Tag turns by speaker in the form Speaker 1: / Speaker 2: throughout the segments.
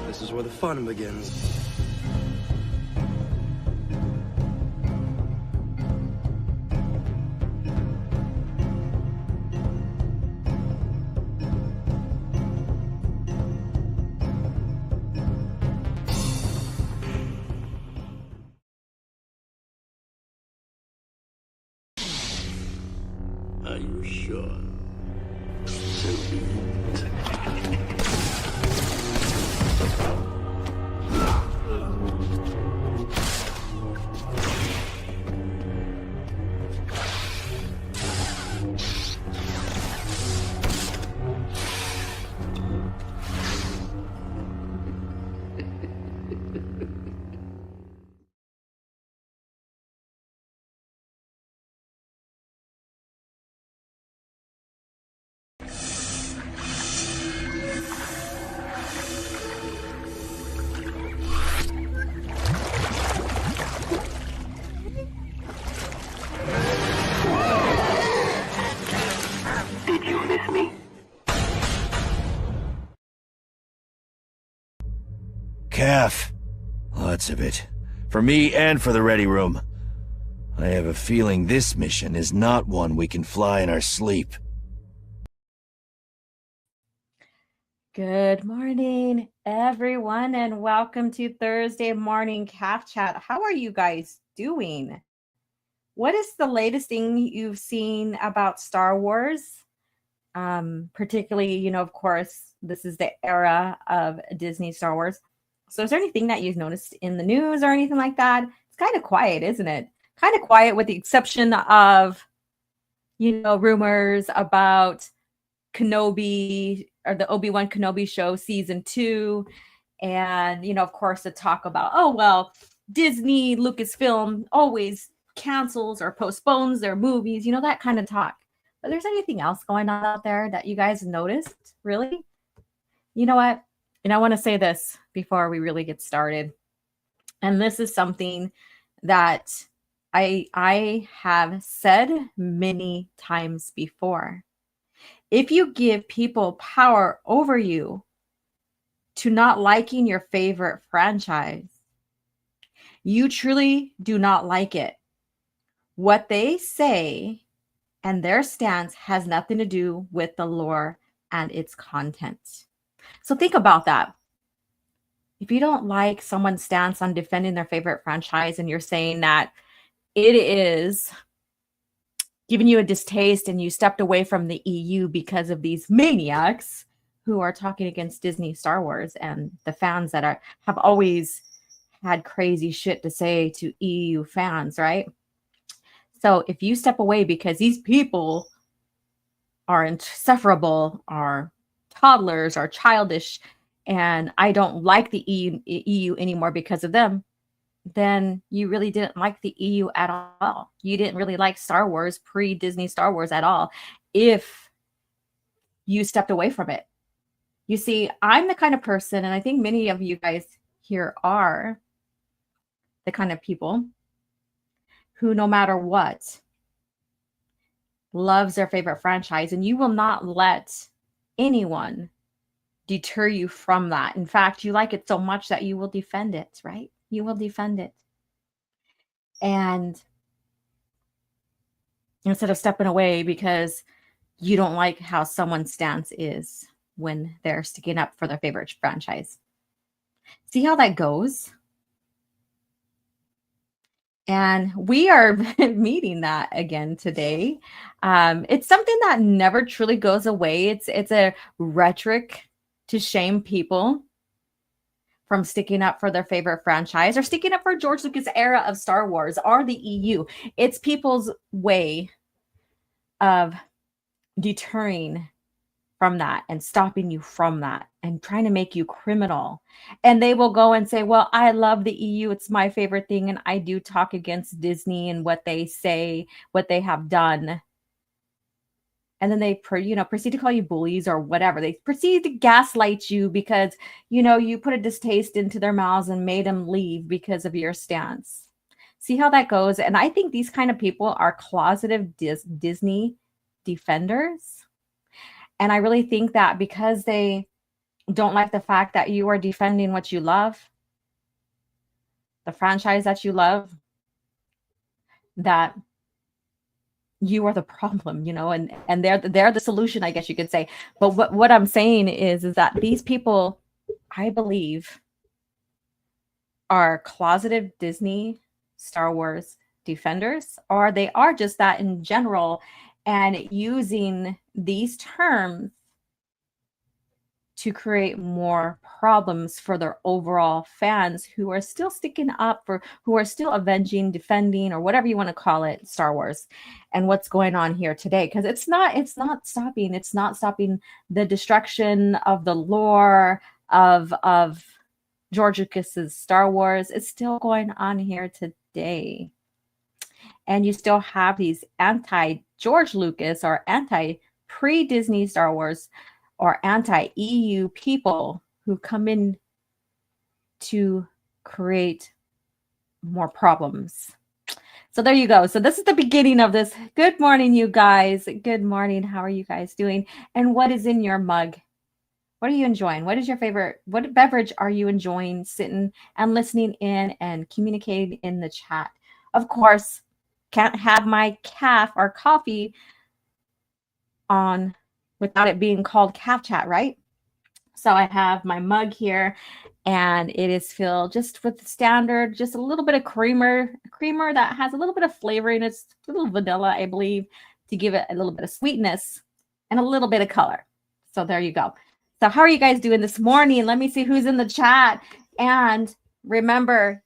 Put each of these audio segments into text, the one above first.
Speaker 1: This is where the fun begins.
Speaker 2: Are you sure? So be it. Did you miss me?
Speaker 3: CAF. Lots of it. For me and for the ready room. I have a feeling this mission is not one we can fly in our sleep.
Speaker 4: Good morning, everyone, and welcome to Thursday morning CAF Chat. How are you guys doing? What is the latest thing you've seen about Star Wars? Particularly, of course, this is the era of Disney Star Wars. So is there anything that you've noticed in the news or anything like that? It's kind of quiet, isn't it? Kind of quiet with the exception of, rumors about Kenobi or the Obi-Wan Kenobi show season 2. And, of course, the talk about, Disney, Lucasfilm always cancels or postpones their movies, that kind of talk. But there's anything else going on out there that you guys noticed, really? You know what? And I want to say this before we really get started. And this is something that I have said many times before. If you give people power over you to not liking your favorite franchise, you truly do not like it. What they say and their stance has nothing to do with the lore and its content. So think about that. If you don't like someone's stance on defending their favorite franchise and you're saying that it is giving you a distaste and you stepped away from the EU because of these maniacs who are talking against Disney Star Wars and the fans that have always had crazy shit to say to EU fans, right? So if you step away because these people are insufferable, are toddlers, are childish, and I don't like the EU anymore because of them, then you really didn't like the EU at all. You didn't really like Star Wars, pre-Disney Star Wars at all, if you stepped away from it. You see, I'm the kind of person, and I think many of you guys here are the kind of people who, no matter what, loves their favorite franchise, and you will not let anyone deter you from that. In fact, you like it so much that you will defend it, right? You will defend it. And instead of stepping away because you don't like how someone's stance is when they're sticking up for their favorite franchise. See how that goes? And we are meeting that again today. It's something that never truly goes away. It's a rhetoric to shame people from sticking up for their favorite franchise or sticking up for George Lucas' era of Star Wars or the EU. It's people's way of deterring from that and stopping you from that and trying to make you criminal. And they will go and say, well, I love the EU. It's my favorite thing. And I do talk against Disney and what they say, what they have done. And then they, proceed to call you bullies or whatever. They proceed to gaslight you because, you put a distaste into their mouths and made them leave because of your stance. See how that goes? And I think these kind of people are closeted Disney defenders. And I really think that because they don't like the fact that you are defending what you love, the franchise that you love, that you are the problem, and they're the solution, I guess you could say. But what I'm saying is that these people, I believe, are closeted Disney, Star Wars defenders, or they are just that in general, and using these terms to create more problems for their overall fans who are still sticking up for, who are still avenging, defending, or whatever you want to call it, Star Wars and what's going on here today. Because it's not stopping the destruction of the lore of George Lucas's Star Wars. It's still going on here today. And you still have these anti-George Lucas or anti-pre-Disney Star Wars or anti-EU people who come in to create more problems. So there you go. So this is the beginning of this. Good morning, you guys. Good morning. How are you guys doing? And what is in your mug? What are you enjoying? What is your favorite? What beverage are you enjoying sitting and listening in and communicating in the chat? Of course, can't have my CAF or coffee on without it being called CAF Chat, right? So I have my mug here, and it is filled just with the standard, just a little bit of creamer that has a little bit of flavoring. It's a little vanilla, I believe, to give it a little bit of sweetness and a little bit of color. So there you go. So how are you guys doing this morning? Let me see who's in the chat. And remember,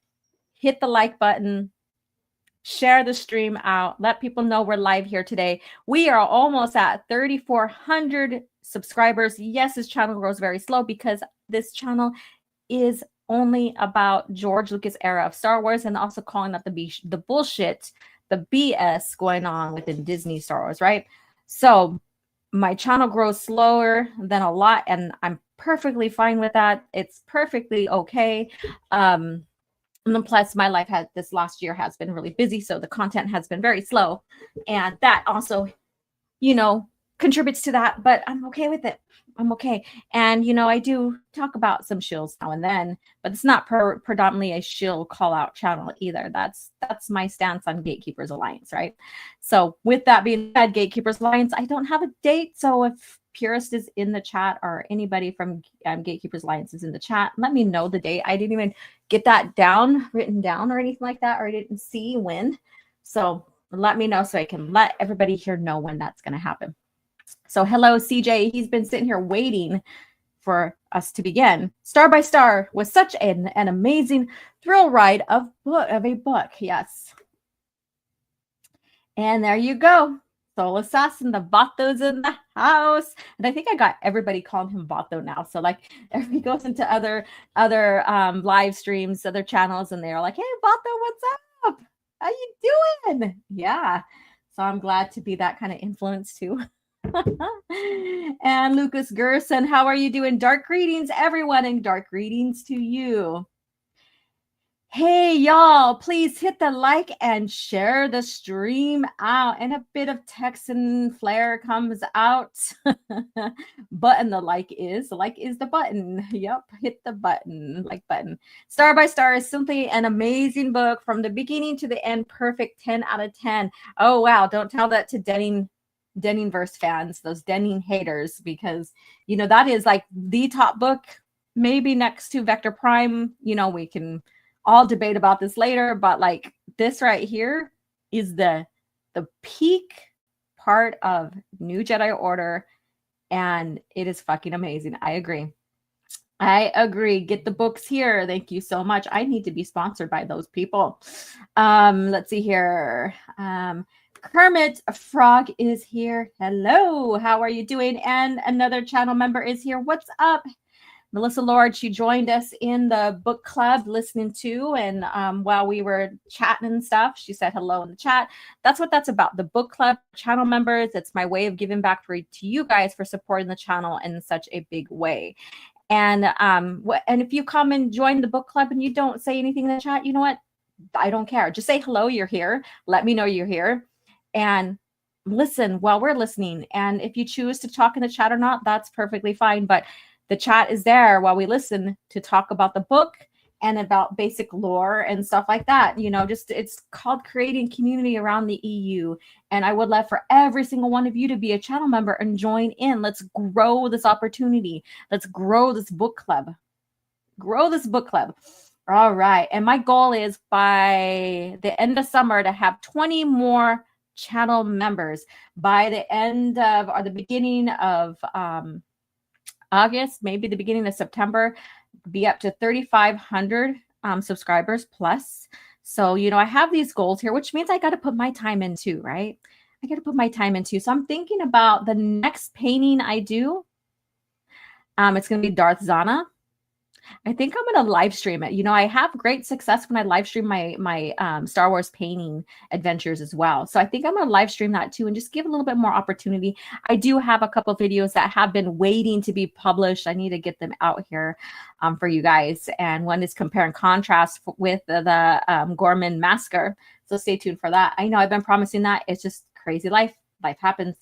Speaker 4: hit the like button. Share the stream out. Let people know we're live here today. We are almost at 3,400 subscribers. Yes, this channel grows very slow because this channel is only about George Lucas era of Star Wars, and also calling out the bullshit, the BS going on within Disney Star Wars, right? So my channel grows slower than a lot, and I'm perfectly fine with that. It's perfectly okay. And then plus my life this last year has been really busy. So the content has been very slow. And that also, contributes to that, but I'm okay with it. I'm okay. And, I do talk about some shills now and then, but it's not predominantly a shill call out channel either. That's my stance on Gatekeepers Alliance, right? So with that being said, Gatekeepers Alliance, I don't have a date. So if Purist is in the chat or anybody from Gatekeepers Alliance is in the chat, let me know the date. I didn't even get that written down or anything like that, or I didn't see when. So let me know so I can let everybody here know when that's going to happen. So hello, CJ. He's been sitting here waiting for us to begin. Star by Star was such an amazing thrill ride of a book. Yes. And there you go. Soul Assassin, the Vatos in the house. And I think I got everybody calling him Vato now. So like if he goes into other live streams, other channels, and they're like, hey, Vato, what's up? How you doing? Yeah. So I'm glad to be that kind of influence too. And Lucas Gerson, how are you doing? Dark greetings, everyone, and dark greetings to you. Hey, y'all, please hit the like and share the stream out. And a bit of Texan flair comes out. Button the like is the button. Yep, hit the button, like button. Star by Star is simply an amazing book from the beginning to the end. Perfect 10 out of 10. Oh, wow. Don't tell that to Denningverse fans, those Denning haters, because, that is like the top book, maybe next to Vector Prime. We can all debate about this later, but like this right here is the peak part of New Jedi Order, and it is fucking amazing. I agree. Get the books here. Thank you so much. I need to be sponsored by those people. Let's see here. Kermit Frog is here. Hello, how are you doing? And another channel member is here. What's up? Melissa Lord, she joined us in the book club listening to, and while we were chatting and stuff, she said hello in the chat. That's what that's about, the book club channel members. It's my way of giving back to you guys for supporting the channel in such a big way. And if you come and join the book club and you don't say anything in the chat, you know what? I don't care. Just say hello, you're here. Let me know you're here. And listen while we're listening. And if you choose to talk in the chat or not, that's perfectly fine. But the chat is there while we listen to talk about the book and about basic lore and stuff like that. You know, just it's called creating community around the EU. And I would love for every single one of you to be a channel member and join in. Let's grow this opportunity. Let's grow this book club. Grow this book club. All right. And my goal is by the end of summer to have 20 more channel members. By the end of, or the beginning of August, maybe the beginning of September, be up to 3,500 subscribers plus. So, you know, I have these goals here, which means I got to put my time in too, right? I got to put my time in too. So I'm thinking about the next painting I do. It's going to be Darth Zana. I think I'm going to live stream it. You know, I have great success when I live stream my Star Wars painting adventures as well. So I think I'm going to live stream that too and just give a little bit more opportunity. I do have a couple of videos that have been waiting to be published. I need to get them out here for you guys. And one is compare and contrast with the Gorman Masker. So stay tuned for that. I know I've been promising that. It's just crazy life. Life happens.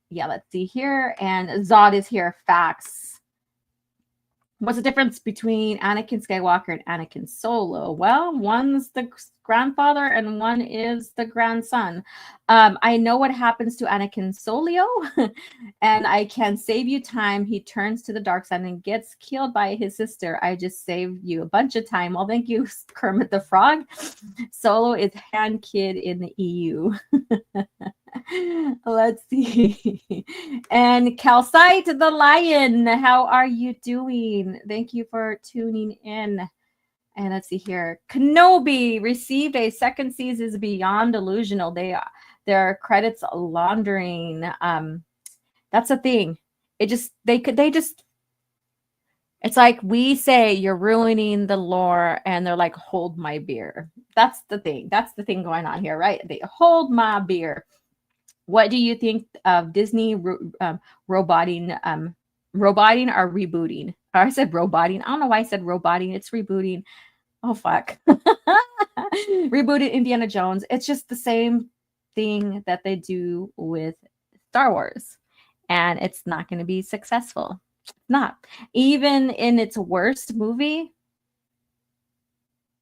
Speaker 4: Yeah, let's see here. And Zod is here. Facts. What's the difference between Anakin Skywalker and Anakin Solo? Well, one's the grandfather and one is the grandson. I know what happens to Anakin Solo, and I can save you time. He turns to the dark side and gets killed by his sister. I just saved you a bunch of time. Well, thank you, Kermit the Frog. Solo is hand kid in the EU. Let's see. And Calcite the Lion, how are you doing? Thank you for tuning in. And let's see here. Kenobi received a second season beyond delusional. Their credits laundering. That's a thing. It's like we say you're ruining the lore and they're like, hold my beer. That's the thing. That's the thing going on here, right? They hold my beer. What do you think of Disney roboting or rebooting? Or I said roboting. I don't know why I said roboting. It's rebooting. Oh, fuck. Rebooted Indiana Jones. It's just the same thing that they do with Star Wars. And it's not going to be successful. It's not. Even in its worst movie,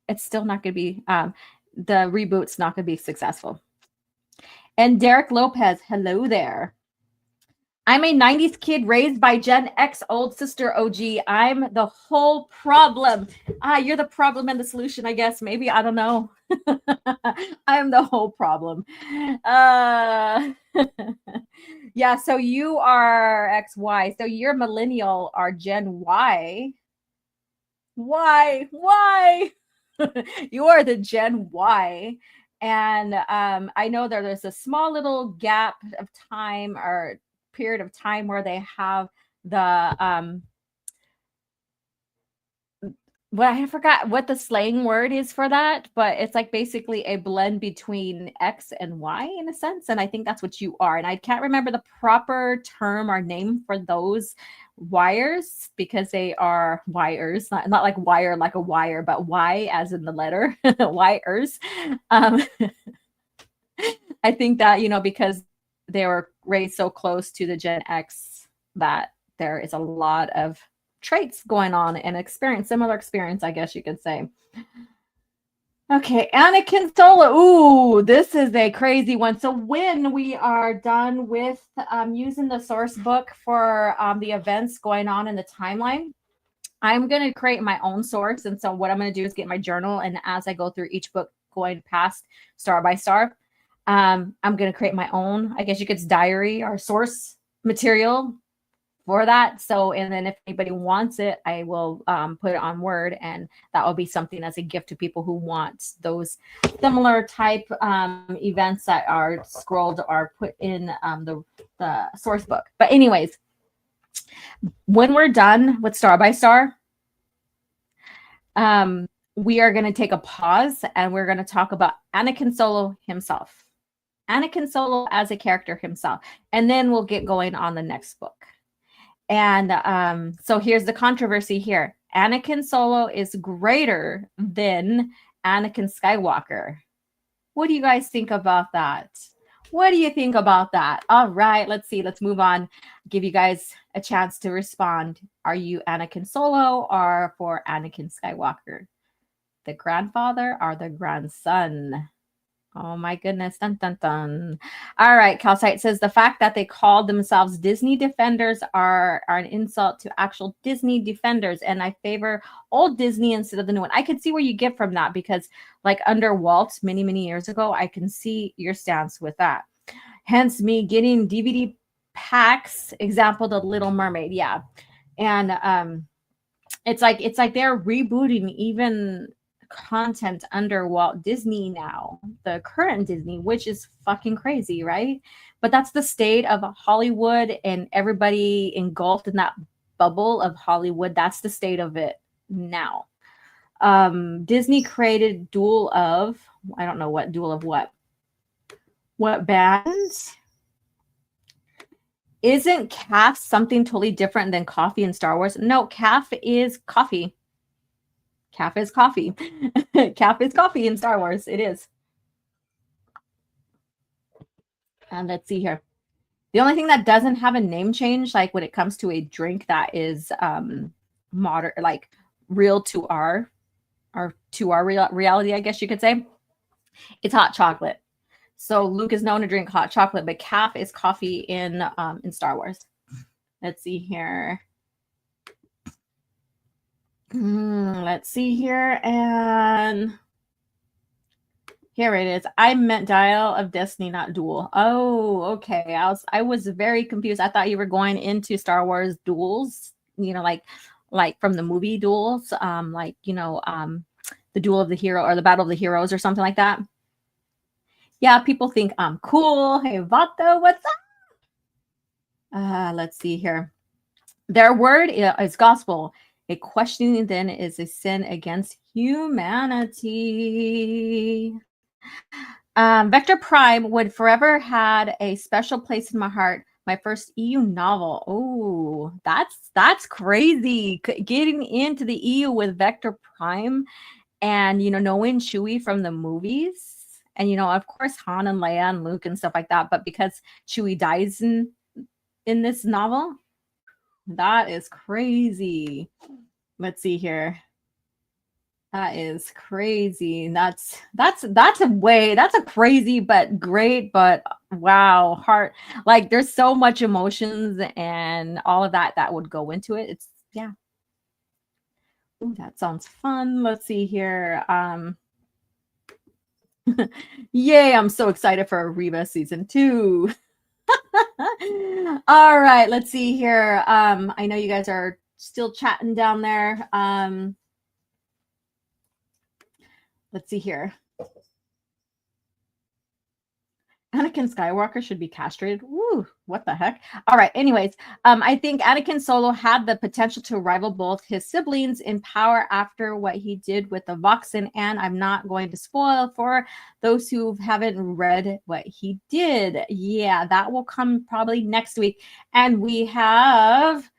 Speaker 4: it's still not going to be, the reboot's not going to be successful. And Derek Lopez, hello there. I'm a 90s kid raised by Gen X old sister OG. I'm the whole problem. You're the problem and the solution, I guess. Maybe, I don't know. I'm the whole problem. Yeah, so you are XY. So you're millennial or Gen Y. Why? You are the Gen Y. And I know there's a small little gap of time or period of time where they have the well, I forgot what the slang word is for that, but it's like basically a blend between X and Y in a sense. And I think that's what you are. And I can't remember the proper term or name for those wires because they are wires, not like wire like a wire, but Y as in the letter wires. I think that, you know, because they were raised so close to the Gen X that there is a lot of traits going on and similar experience, I guess you could say. Okay, Anakin Solo. Ooh, this is a crazy one. So when we are done with using the source book for the events going on in the timeline, I'm going to create my own source. And so what I'm going to do is get my journal. And as I go through each book going past star by star, I'm going to create my own, I guess you could say, diary or source material for that. So, and then if anybody wants it, I will put it on Word, and that will be something as a gift to people who want those similar type events that are scrolled or put in the source book. But anyways, when we're done with Star by Star, we are going to take a pause and we're going to talk about Anakin Solo himself. Anakin Solo as a character himself. And then we'll get going on the next book. And so here's the controversy here. Anakin Solo is greater than Anakin Skywalker. What do you guys think about that? What do you think about that? All right, let's see. Let's move on. Give you guys a chance to respond. Are you Anakin Solo or for Anakin Skywalker? The grandfather or the grandson? Oh my goodness. Dun, dun, dun. All right. Calcite says the fact that they called themselves Disney Defenders are an insult to actual Disney Defenders. And I favor old Disney instead of the new one. I can see where you get from that because like under Walt many, many years ago, I can see your stance with that. Hence me getting DVD packs, example, The Little Mermaid. Yeah. And it's like they're rebooting even content under Walt Disney now, the current Disney, which is fucking crazy, right? But that's the state of Hollywood and everybody engulfed in that bubble of Hollywood. That's the state of it now. Disney created Duel of, I don't know what Duel of what bands? Isn't CAF something totally different than coffee in Star Wars? No, CAF is coffee. CAF is coffee. CAF is coffee in Star Wars. It is. And let's see here. The only thing that doesn't have a name change, like when it comes to a drink that is modern, like real to our reality, I guess you could say, it's hot chocolate. So Luke is known to drink hot chocolate, but CAF is coffee in Star Wars. Let's see here. Let's see here. And here it is. I meant Dial of Destiny, not Duel. Oh, okay. I was very confused. I thought you were going into Star Wars duels, you know, like from the movie duels, the Duel of the Hero or the Battle of the Heroes or something like that. Yeah, people think I'm cool. Hey, Vato, what's up? Let's see here. Their word is gospel. A questioning then is a sin against humanity. Vector Prime would forever had a special place in my heart. My first EU novel. Oh, that's crazy. Getting into the EU with Vector Prime and, knowing Chewie from the movies. And, of course, Han and Leia and Luke and stuff like that. But because Chewie dies in this novel, that is crazy. Let's see here. That is crazy. That's a crazy but great, but wow, heart. Like there's so much emotions and all of that would go into it. It's yeah. Ooh, that sounds fun. Let's see here. Yay, I'm so excited for Reba season 2. All right, let's see here. I know you guys are still chatting down there. Let's see here. Anakin Skywalker should be castrated. Woo, what the heck? All right, anyways, I think Anakin Solo had the potential to rival both his siblings in power after what he did with the Voxen, and I'm not going to spoil for those who haven't read what he did. Yeah, that will come probably next week. And we have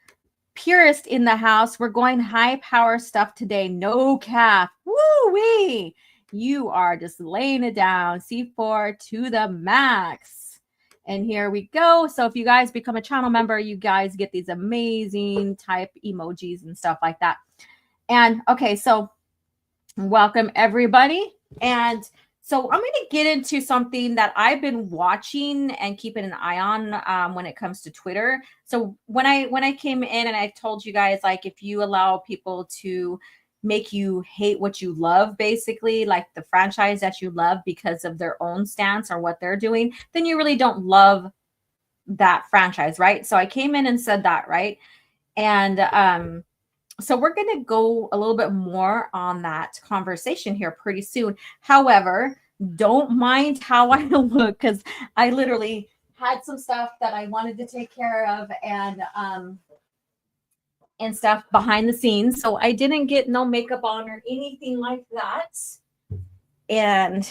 Speaker 4: Purist in the house. We're going high power stuff today. No CAF. Woo-wee! You are just laying it down. C4 to the max. And here we go. So if you guys become a channel member, you guys get these amazing type emojis and stuff like that. And okay, so welcome everybody. And so I'm going to get into something that I've been watching and keeping an eye on when it comes to Twitter. So when I came in and I told you guys, like, if you allow people to make you hate what you love, basically, like the franchise that you love because of their own stance or what they're doing, then you really don't love that franchise, right? So I came in and said that, right? And so we're going to go a little bit more on that conversation here pretty soon. However, don't mind how I look, because I literally had some stuff that I wanted to take care of and stuff behind the scenes. So I didn't get no makeup on or anything like that. And,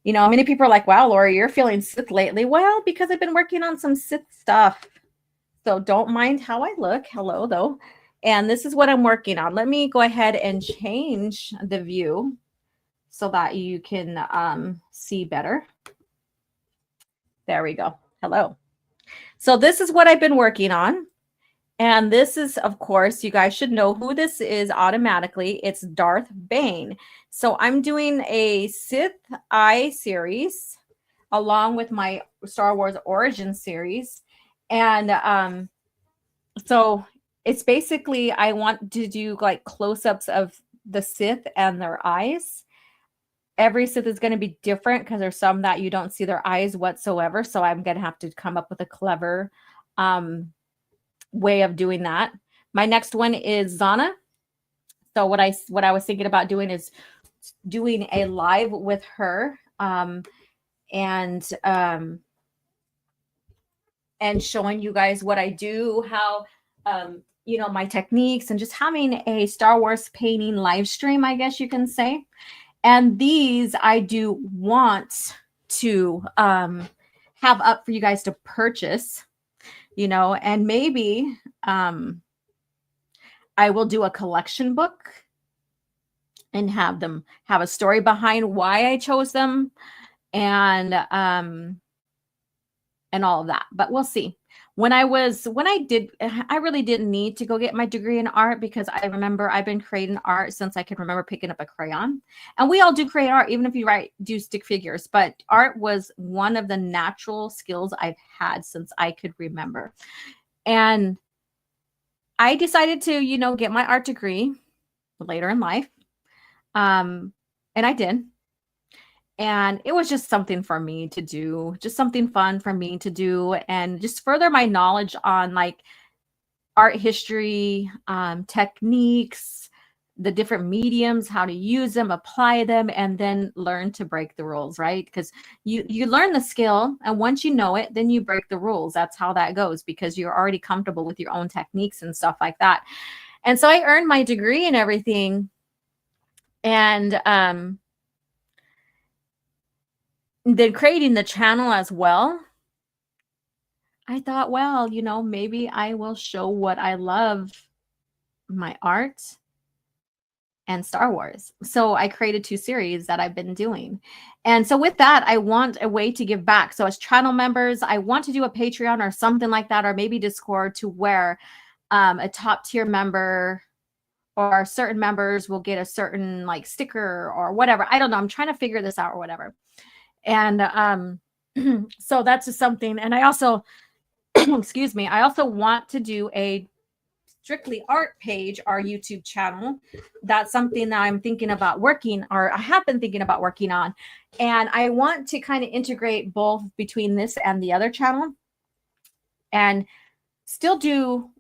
Speaker 4: many people are like, wow, Lori, you're feeling Sith lately. Well, because I've been working on some Sith stuff. So don't mind how I look. Hello, though. And this is what I'm working on. Let me go ahead and change the view so that you can see better. There we go. Hello. So this is what I've been working on. And this is, of course, you guys should know who this is automatically. It's Darth Bane. So I'm doing a Sith Eye series along with my Star Wars Origins series. And so it's basically, I want to do like close-ups of the Sith and their eyes. Every Sith is going to be different because there's some that you don't see their eyes whatsoever. So I'm going to have to come up with a clever way of doing that. My next one is Zana. So what I was thinking about doing is doing a live with her and showing you guys what I do, how you know, my techniques, and just having a Star Wars painting live stream, I guess you can say. And these I do want to have up for you guys to purchase, you know, and maybe I will do a collection book and have them have a story behind why I chose them and all of that. But we'll see. I really didn't need to go get my degree in art because I remember I've been creating art since I can remember picking up a crayon. And we all do create art, even if you do stick figures. But art was one of the natural skills I've had since I could remember. And I decided to, you know, get my art degree later in life. And I did. And it was just something for me to do, just something fun for me to do, and just further my knowledge on like art history, techniques, the different mediums, how to use them, apply them, and then learn to break the rules, right? Because you learn the skill, and once you know it, then you break the rules. That's how that goes, because you're already comfortable with your own techniques and stuff like that. And so I earned my degree and everything. And then creating the channel as well, I thought, well, you know, maybe I will show what I love, my art and Star Wars. So I created 2 series that I've been doing. And so with that, I want a way to give back. So as channel members, I want to do a Patreon or something like that, or maybe Discord, to where a top tier member or certain members will get a certain like sticker or whatever. I don't know. I'm trying to figure this out or whatever. And so that's just something. And I also, excuse me, I also want to do a strictly art page, our YouTube channel. That's something that I'm thinking about working, or I have been thinking about working on. And I want to kind of integrate both between this and the other channel, and still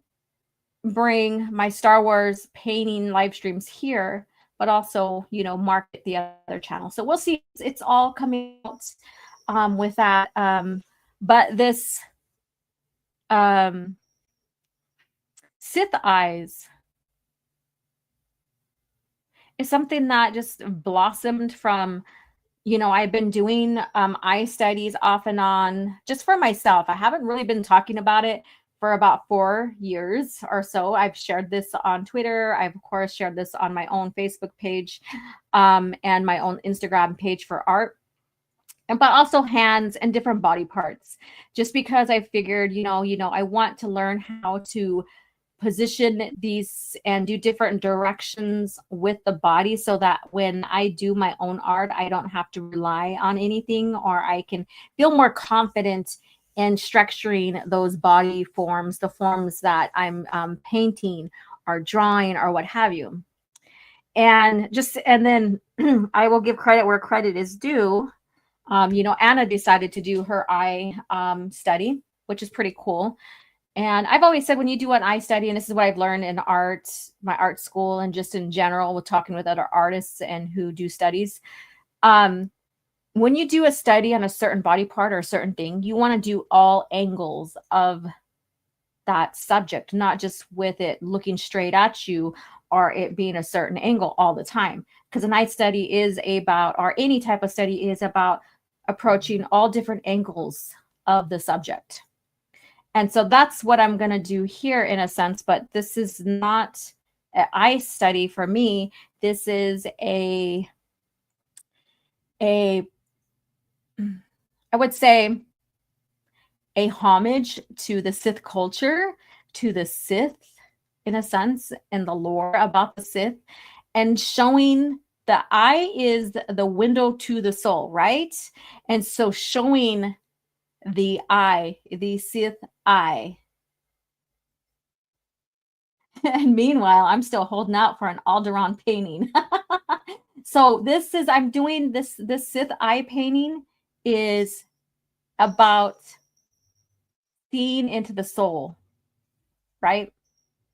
Speaker 4: bring my Star Wars painting live streams here, but also, you know, market the other channel. So we'll see. It's all coming out with that. But this Sith Eyes is something that just blossomed from, you know, I've been doing eye studies off and on just for myself. I haven't really been talking about it for about 4 years or so. I've shared this on Twitter. I've, of course, shared this on my own Facebook page and my own Instagram page for art, but also hands and different body parts, just because I figured, you know, I want to learn how to position these and do different directions with the body, so that when I do my own art, I don't have to rely on anything, or I can feel more confident in structuring those body forms, the forms that I'm painting or drawing or what have you. And then I will give credit where credit is due. You know, Anna decided to do her eye study, which is pretty cool. And I've always said, when you do an eye study, and this is what I've learned in art, my art school, and just in general with talking with other artists and who do studies, when you do a study on a certain body part or a certain thing, you want to do all angles of that subject, not just with it looking straight at you or it being a certain angle all the time. Because an eye study is about, or any type of study is about, approaching all different angles of the subject. And so that's what I'm going to do here in a sense, but this is not an eye study for me. This is I would say a homage to the Sith culture, to the Sith, in a sense, and the lore about the Sith, and showing the eye is the window to the soul, right? And so showing the eye, the Sith eye. And meanwhile, I'm still holding out for an Alderaan painting. So this is, I'm doing this Sith eye painting is about seeing into the soul, right?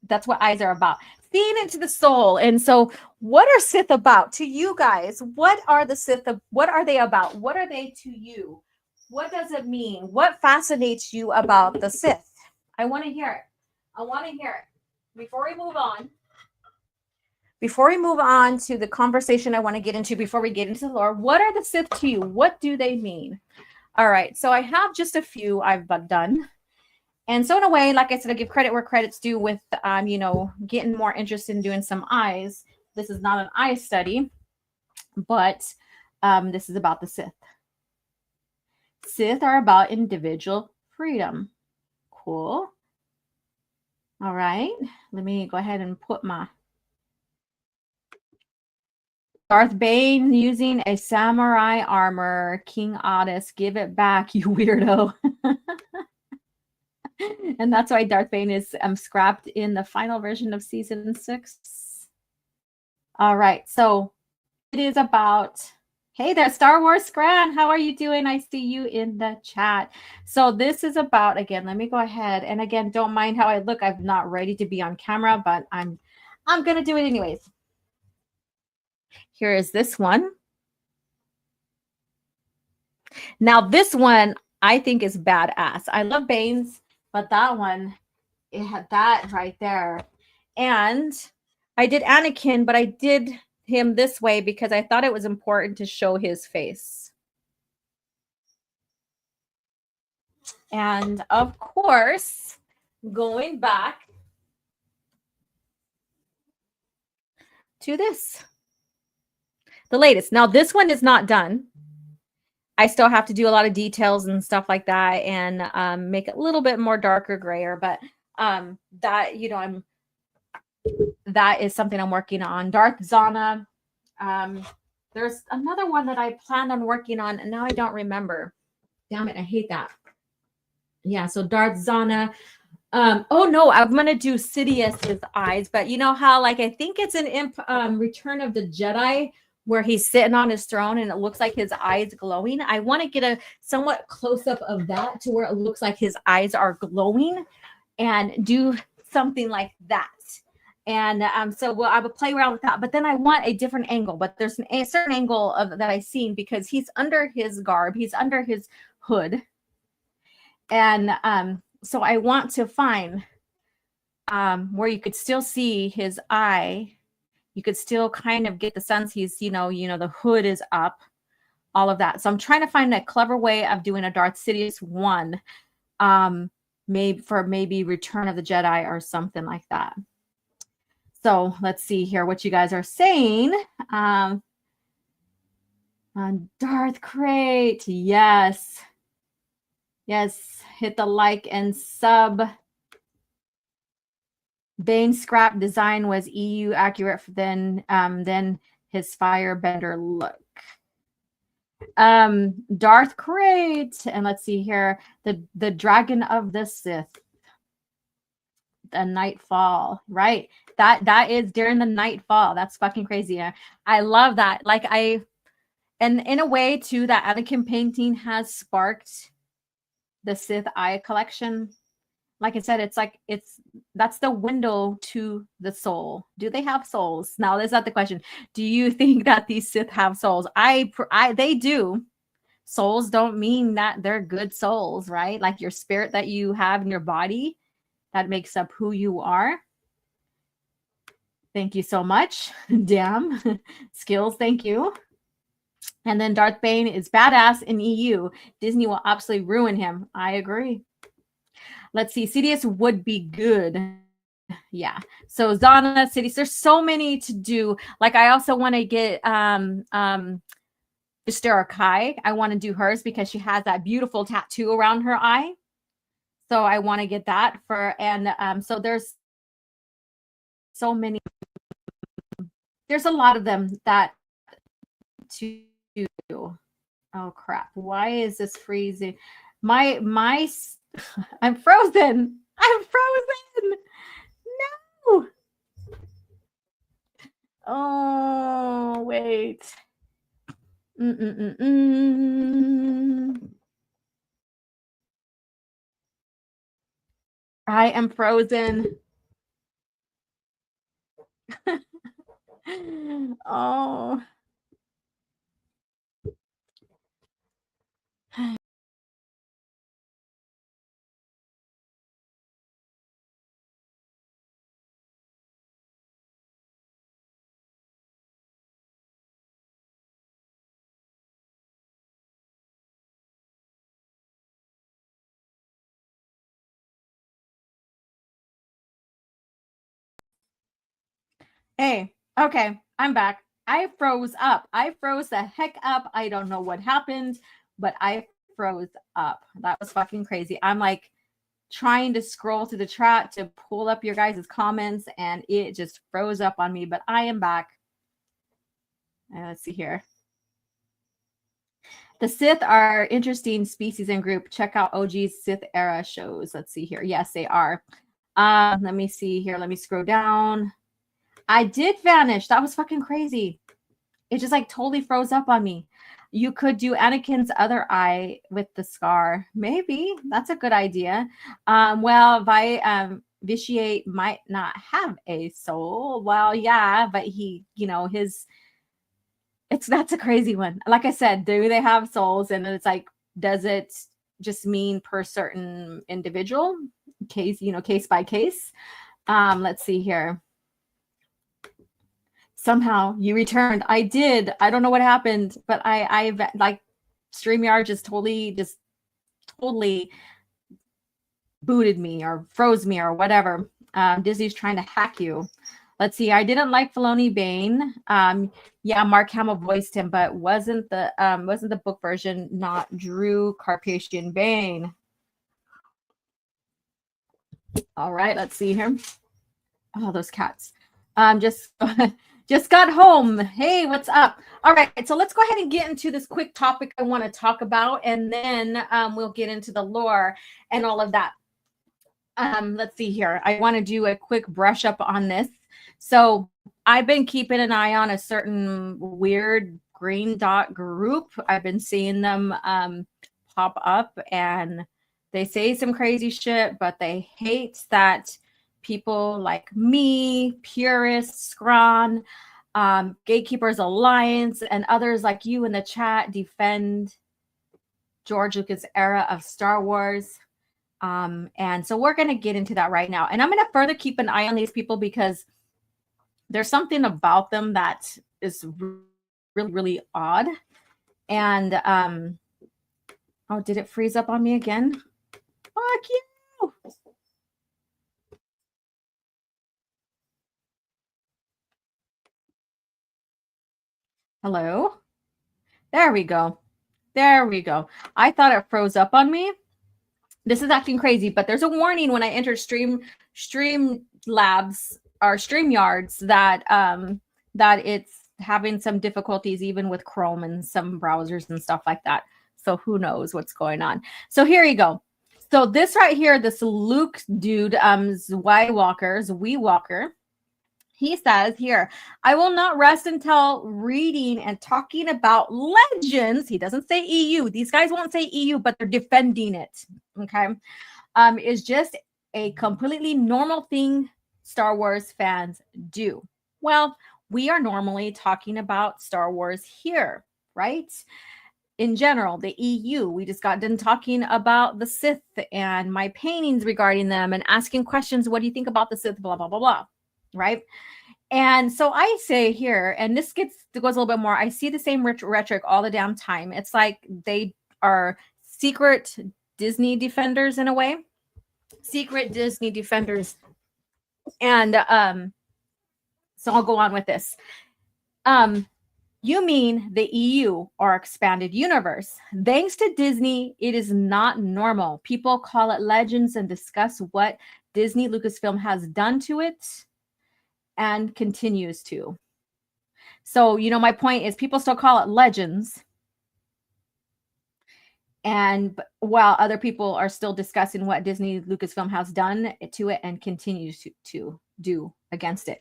Speaker 4: That's what eyes are about. Seeing into the soul. And so what are Sith about to you guys? What are the Sith? What are they about? What are they to you? What does it mean? What fascinates you about the Sith? I want to hear it. I want to hear it. Before we move on to the conversation I want to get into, before we get into the lore, what are the Sith to you? What do they mean? All right. So I have just a few I've done. And so in a way, like I said, I give credit where credit's due with, getting more interested in doing some eyes. This is not an eye study, but this is about the Sith. Sith are about individual freedom. Cool. All right. Let me go ahead and put my Darth Bane using a samurai armor. King Otis, give it back, you weirdo. And that's why Darth Bane is scrapped in the final version of season 6. All right, so it is about, hey there, Star Wars Scran, how are you doing? I see you in the chat. So this is about, again, let me go ahead, and again, don't mind how I look. I'm not ready to be on camera, but I'm gonna do it anyways. Here is this one. Now this one I think is badass. I love Bane's, but that one, it had that right there. And I did Anakin, but I did him this way because I thought it was important to show his face. And of course, going back to this, the latest. Now this one is not done. I still have to do a lot of details and stuff like that, and make it a little bit more darker, grayer. But that, that is something I'm working on. Darth Zana. There's another one that I planned on working on, and now I don't remember. Damn it, I hate that. Yeah, so Darth Zana. Oh no, I'm gonna do Sidious's eyes, but you know how, like, I think it's an Return of the Jedi, where he's sitting on his throne and it looks like his eyes glowing. I want to get a somewhat close up of that to where it looks like his eyes are glowing, and do something like that. And so I would play around with that, but then I want a different angle. But there's a certain angle of that I've seen because he's under his garb, he's under his hood, and so I want to find where you could still see his eye. You could still kind of get the sense he's, the hood is up, all of that. So I'm trying to find a clever way of doing a Darth Sidious one, maybe Return of the Jedi or something like that. So let's see here what you guys are saying. On Darth Crate, yes, hit the like and sub. Bane's scrap design was EU accurate than his firebender look. Darth Crate, and let's see here, the Dragon of the Sith, the Nightfall, right? That is during the Nightfall. That's fucking crazy. I love that. Like and in a way too, that Anakin painting has sparked the Sith Eye collection. Like I said, that's the window to the soul. Do they have souls? Now, that's not the question. Do you think that these Sith have souls? They do. Souls don't mean that they're good souls, right? Like your spirit that you have in your body, that makes up who you are. Thank you so much. Damn. Skills, thank you. And then Darth Bane is badass in EU. Disney will absolutely ruin him. I agree. Let's see. Sidious would be good. Yeah. So Zana, Sidious, there's so many to do. Like I also want to get Vistara Kai. I want to do hers because she has that beautiful tattoo around her eye. So I want to get that for, and so there's so many, there's a lot of them that to, oh crap, why is this freezing? My, I'm frozen. I'm frozen. No. Oh, wait. I am frozen. Oh. Hey, okay, I'm back. I froze up. I froze the heck up. I don't know what happened, but I froze up. That was fucking crazy. I'm like trying to scroll to the chat to pull up your guys' comments, and it just froze up on me, but I am back. Let's see here. The Sith are interesting species and group. Check out OG's Sith era shows. Let's see here. Yes, they are. Let me see here. Let me scroll down. I did vanish. That was fucking crazy. It just like totally froze up on me. You could do Anakin's other eye with the scar. Maybe. That's a good idea. Well, Vitiate might not have a soul. Well, yeah, but he, you know, that's a crazy one. Like I said, do they have souls? And it's like, does it just mean per certain individual case, you know, case by case? Let's see here. Somehow you returned. I did. I don't know what happened, but I like StreamYard just totally booted me or froze me or whatever. Disney's trying to hack you. Let's see. I didn't like Filoni Bane. Yeah, Mark Hamill voiced him, but wasn't the book version not Drew Carpathian Bane? All right, let's see here. Oh, those cats. Just got home. Hey, what's up? All right, so let's go ahead and get into this quick topic I want to talk about, and then we'll get into the lore and all of that. Let's see here. I want to do a quick brush up on this. So I've been keeping an eye on a certain weird green dot group. I've been seeing them pop up, and they say some crazy shit, but they hate that people like me, purists, Scron, Gatekeepers Alliance, and others like you in the chat defend George Lucas' era of Star Wars. And so we're going to get into that right now. And I'm going to further keep an eye on these people because there's something about them that is really, really odd. And, oh, did it freeze up on me again? Fuck you. Hello? There we go. There we go. I thought it froze up on me. This is acting crazy, but there's a warning when I enter Stream Labs or StreamYards that that it's having some difficulties even with Chrome and some browsers and stuff like that. So who knows what's going on. So here you go. So this right here, this Luke dude, Zweiwalker, he says here, I will not rest until reading and talking about Legends. He doesn't say EU. These guys won't say EU, but they're defending it. Okay. Is just a completely normal thing Star Wars fans do. Well, we are normally talking about Star Wars here, right? In general, the EU, we just got done talking about the Sith and my paintings regarding them and asking questions. What do you think about the Sith? Blah, blah, blah, blah. Right. And so I say here, and this goes a little bit more. I see the same rhetoric all the damn time. It's like they are secret Disney defenders in a way, secret Disney defenders. And so I'll go on with this. You mean the EU or expanded universe. Thanks to Disney, it is not normal. People call it legends and discuss what Disney Lucasfilm has done to it and continues to. So, my point is people still call it legends. And while other people are still discussing what Disney Lucasfilm has done to it and continues to do against it.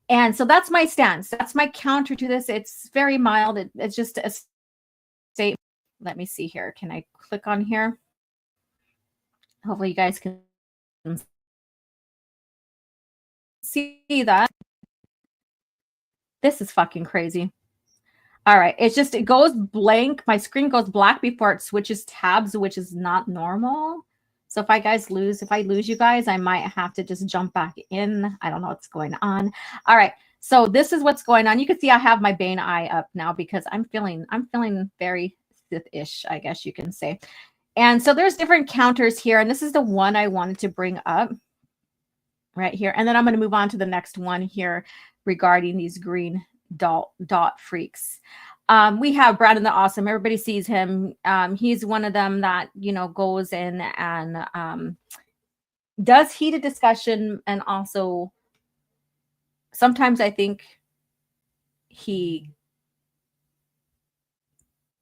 Speaker 4: And so that's my stance. That's my counter to this. It's very mild. It's just a statement. Let me see here. Can I click on here? Hopefully you guys can see that. This is fucking crazy. All right. It goes blank. My screen goes black before it switches tabs, which is not normal. So if I lose you guys, I might have to just jump back in. I don't know what's going on. All right. So this is what's going on. You can see I have my Bane eye up now because I'm feeling very Sith-ish, I guess you can say. And so there's different counters here. And this is the one I wanted to bring up right here. And then I'm going to move on to the next one here regarding these green dot freaks. We have Brandon the Awesome. Everybody sees him. He's one of them that, goes in and does heated discussion. And also sometimes I think he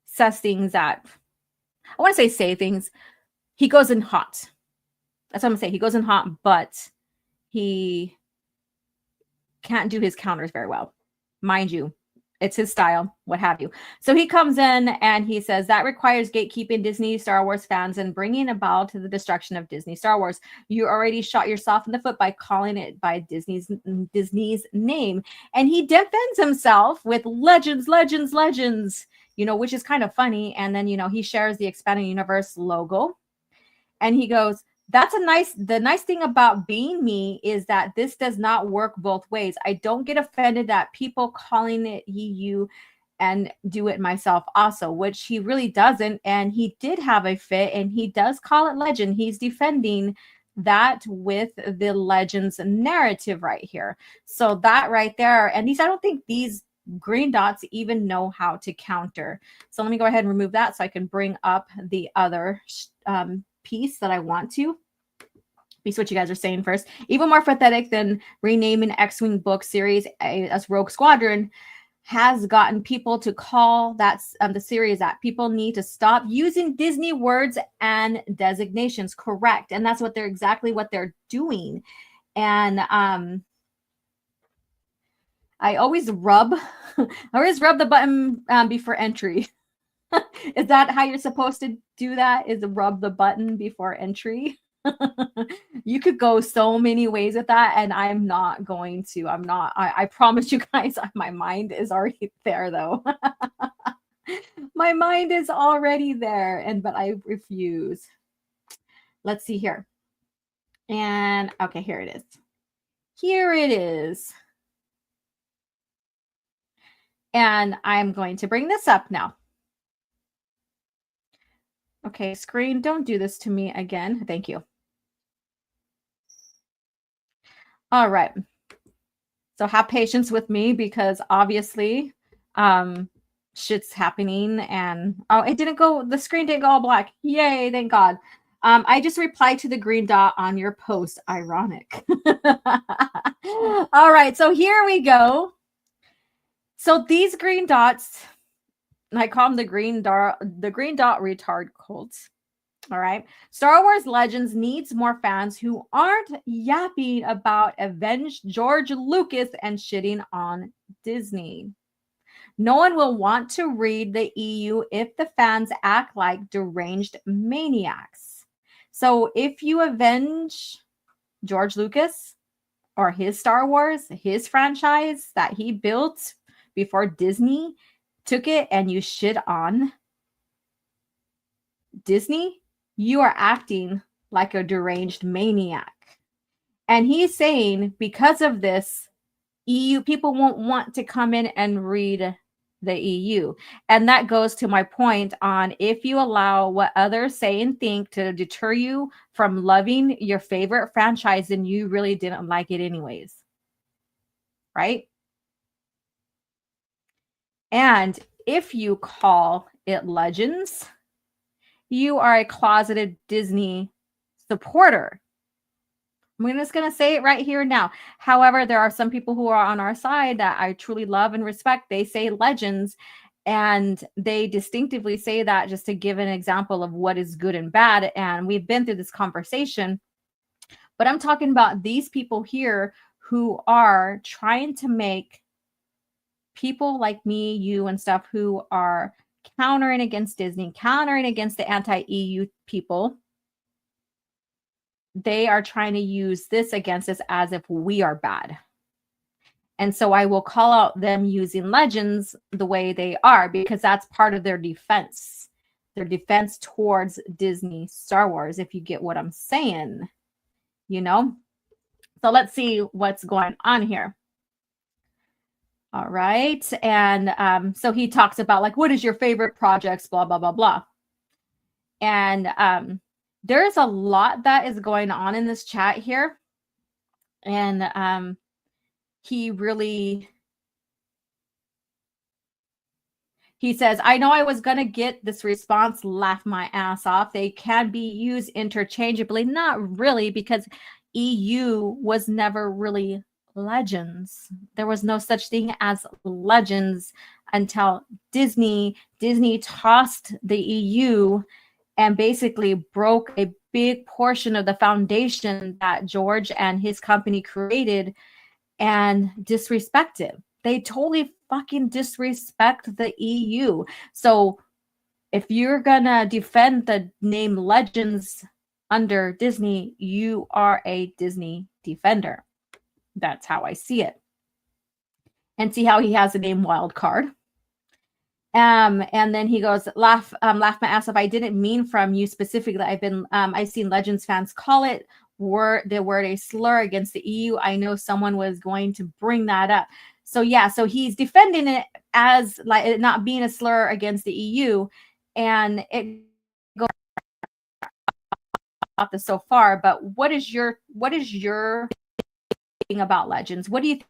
Speaker 4: says things that I want to say things. He goes in hot. That's what I'm saying. He goes in hot, but he can't do his counters very well. Mind you, it's his style, what have you. So he comes in and he says that requires gatekeeping Disney Star Wars fans and bringing about to the destruction of Disney Star Wars. You already shot yourself in the foot by calling it by Disney's name. And he defends himself with legends, which is kind of funny. And then, he shares the expanded universe logo and he goes, the nice thing about being me is that this does not work both ways. I don't get offended that people calling it EU and do it myself also, which he really doesn't. And he did have a fit and he does call it legend. He's defending that with the legends narrative right here. So that right there. And I don't think these green dots even know how to counter. So let me go ahead and remove that so I can bring up the other piece that I want to. Piece what you guys are saying first. Even more pathetic than renaming X-Wing book series as Rogue Squadron has gotten people to call that the series that people need to stop using Disney words and designations. Correct. And that's exactly what they're doing. And I always rub the button before entry. Is that how you're supposed to do that? Is rub the button before entry? You could go so many ways with that, and I'm not going to. I promise you guys, my mind is already there, though. My mind is already there, but I refuse. Let's see here. And okay, here it is. Here it is. And I'm going to bring this up now. Okay, screen, don't do this to me again. Thank you. All right. So have patience with me because obviously shit's happening and the screen didn't go all black. Yay, thank God. I just replied to the green dot on your post. Ironic. All right, so here we go. So these green dots, I call them the green dot retard cults. All right. Star Wars Legends needs more fans who aren't yapping about avenged George Lucas and shitting on Disney. No one will want to read the EU if the fans act like deranged maniacs. So if you avenge George Lucas or his Star Wars, his franchise that he built before Disney took it and you shit on Disney, you are acting like a deranged maniac. And he's saying because of this, EU people won't want to come in and read the EU. And that goes to my point on if you allow what others say and think to deter you from loving your favorite franchise, then you really didn't like it anyways. Right? And if you call it Legends, you are a closeted Disney supporter. I'm just going to say it right here now. However, there are some people who are on our side that I truly love and respect. They say Legends, and they distinctively say that just to give an example of what is good and bad. And we've been through this conversation, but I'm talking about these people here who are trying to make people like me, you, and stuff who are countering against Disney, countering against the anti-EU people. They are trying to use this against us as if we are bad. And so I will call out them using Legends the way they are, because that's part of their defense towards Disney Star Wars, if you get what I'm saying, you know? So let's see what's going on here. All right. And so he talks about, like, what is your favorite projects, blah, blah, blah, blah. And there's a lot that is going on in this chat here. And he says, I know I was going to get this response, laugh my ass off. They can be used interchangeably. Not really, because EU was never really Legends. There was no such thing as Legends until Disney tossed the EU and basically broke a big portion of the foundation that George and his company created and disrespected. They totally fucking disrespect the EU. So if you're gonna defend the name Legends under Disney, you are a Disney defender. That's how I see it. And see how he has the name Wild Card. And then he goes, laugh my ass off. I didn't mean from you specifically. I've seen Legends fans call it the word a slur against the EU. I know someone was going to bring that up. So yeah, so he's defending it as like it not being a slur against the EU, and it goes off the so far. But what is your thing about Legends? What do you think?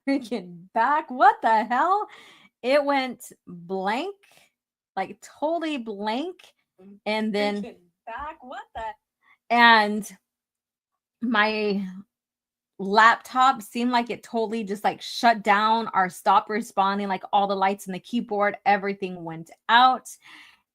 Speaker 4: freaking back. What the hell? It went blank, like totally blank. And then back. What the? And my laptop seemed like it totally just like shut down or stopped responding. Like all the lights in the keyboard, everything went out,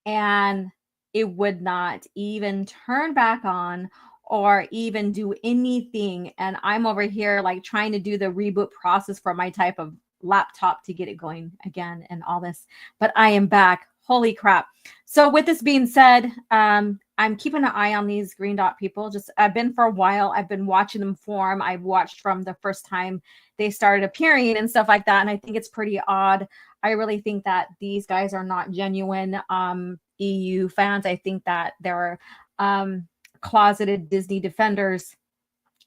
Speaker 4: and it would not even turn back on or even do anything. And I'm over here like trying to do the reboot process for my type of laptop to get it going again and all this. But I am back. Holy crap. So with this being said, I'm keeping an eye on these green dot people. Just I've been for a while. I've been watching them form. I've watched from the first time they started appearing and stuff like that. And I think it's pretty odd. I really think that these guys are not genuine EU fans. I think that they're closeted Disney defenders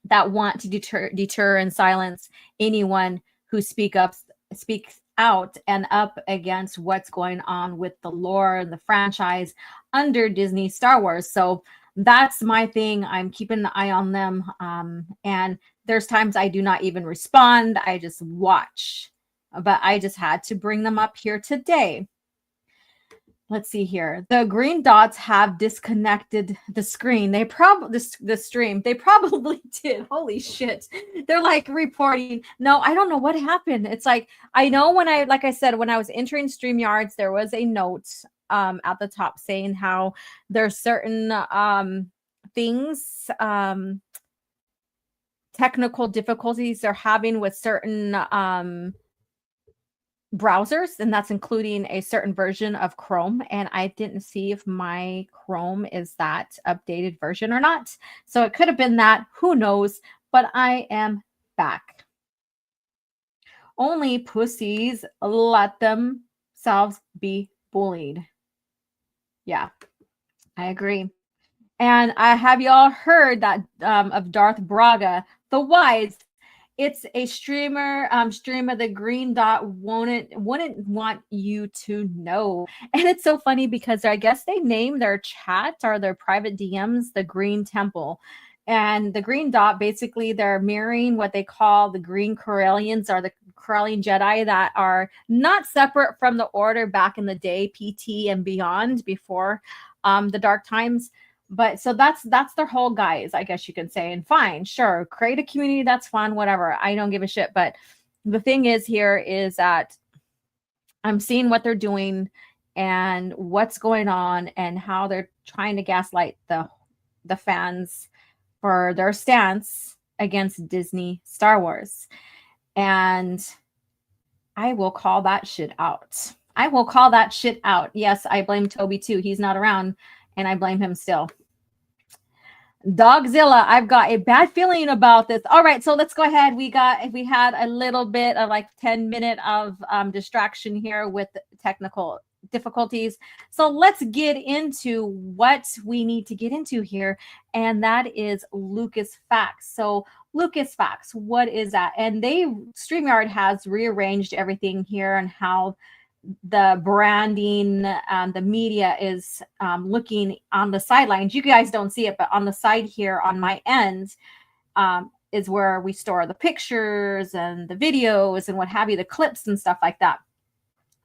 Speaker 4: that want to deter and silence anyone who speaks out and up against what's going on with the lore and the franchise under Disney Star Wars. So that's my thing. I'm keeping an eye on them. And there's times I do not even respond. I just watch. But I just had to bring them up here today. Let's see here. The green dots have disconnected the screen. They probably the stream. They probably did. Holy shit. They're like reporting. No, I don't know what happened. It's like I know when like I said, when I was entering StreamYards, there was a note at the top saying how there's certain things, technical difficulties they're having with certain browsers, and that's including a certain version of Chrome, and I didn't see if my Chrome is that updated version or not. So it could have been that, who knows, but I am back. Only pussies let themselves be bullied. Yeah, I agree. And I have y'all heard that of Darth Braga, the Wise. It's a streamer the green dot wouldn't want you to know. And it's so funny because I guess they named their chat or their private DMs the Green Temple. And the green dot, basically they're mirroring what they call the green Corellians or the Corellian Jedi that are not separate from the order back in the day, PT and beyond, before the dark times. But so that's their whole guys, I guess you could say. And fine, sure, create a community, that's fun, whatever. I don't give a shit. But the thing is here is that I'm seeing what they're doing and what's going on and how they're trying to gaslight the fans for their stance against Disney Star Wars. And I will call that shit out. I will call that shit out. Yes, I blame Toby too. He's not around. And I blame him still. Dogzilla, I've got a bad feeling about this. All right, so let's go ahead. We had a little bit of like 10-minute of distraction here with technical difficulties. So let's get into what we need to get into here, and that is Lucas Facts. So Lucas Facts, what is that? And StreamYard has rearranged everything here and how the branding, the media is looking on the sidelines. You guys don't see it, but on the side here on my end is where we store the pictures and the videos and what have you, the clips and stuff like that.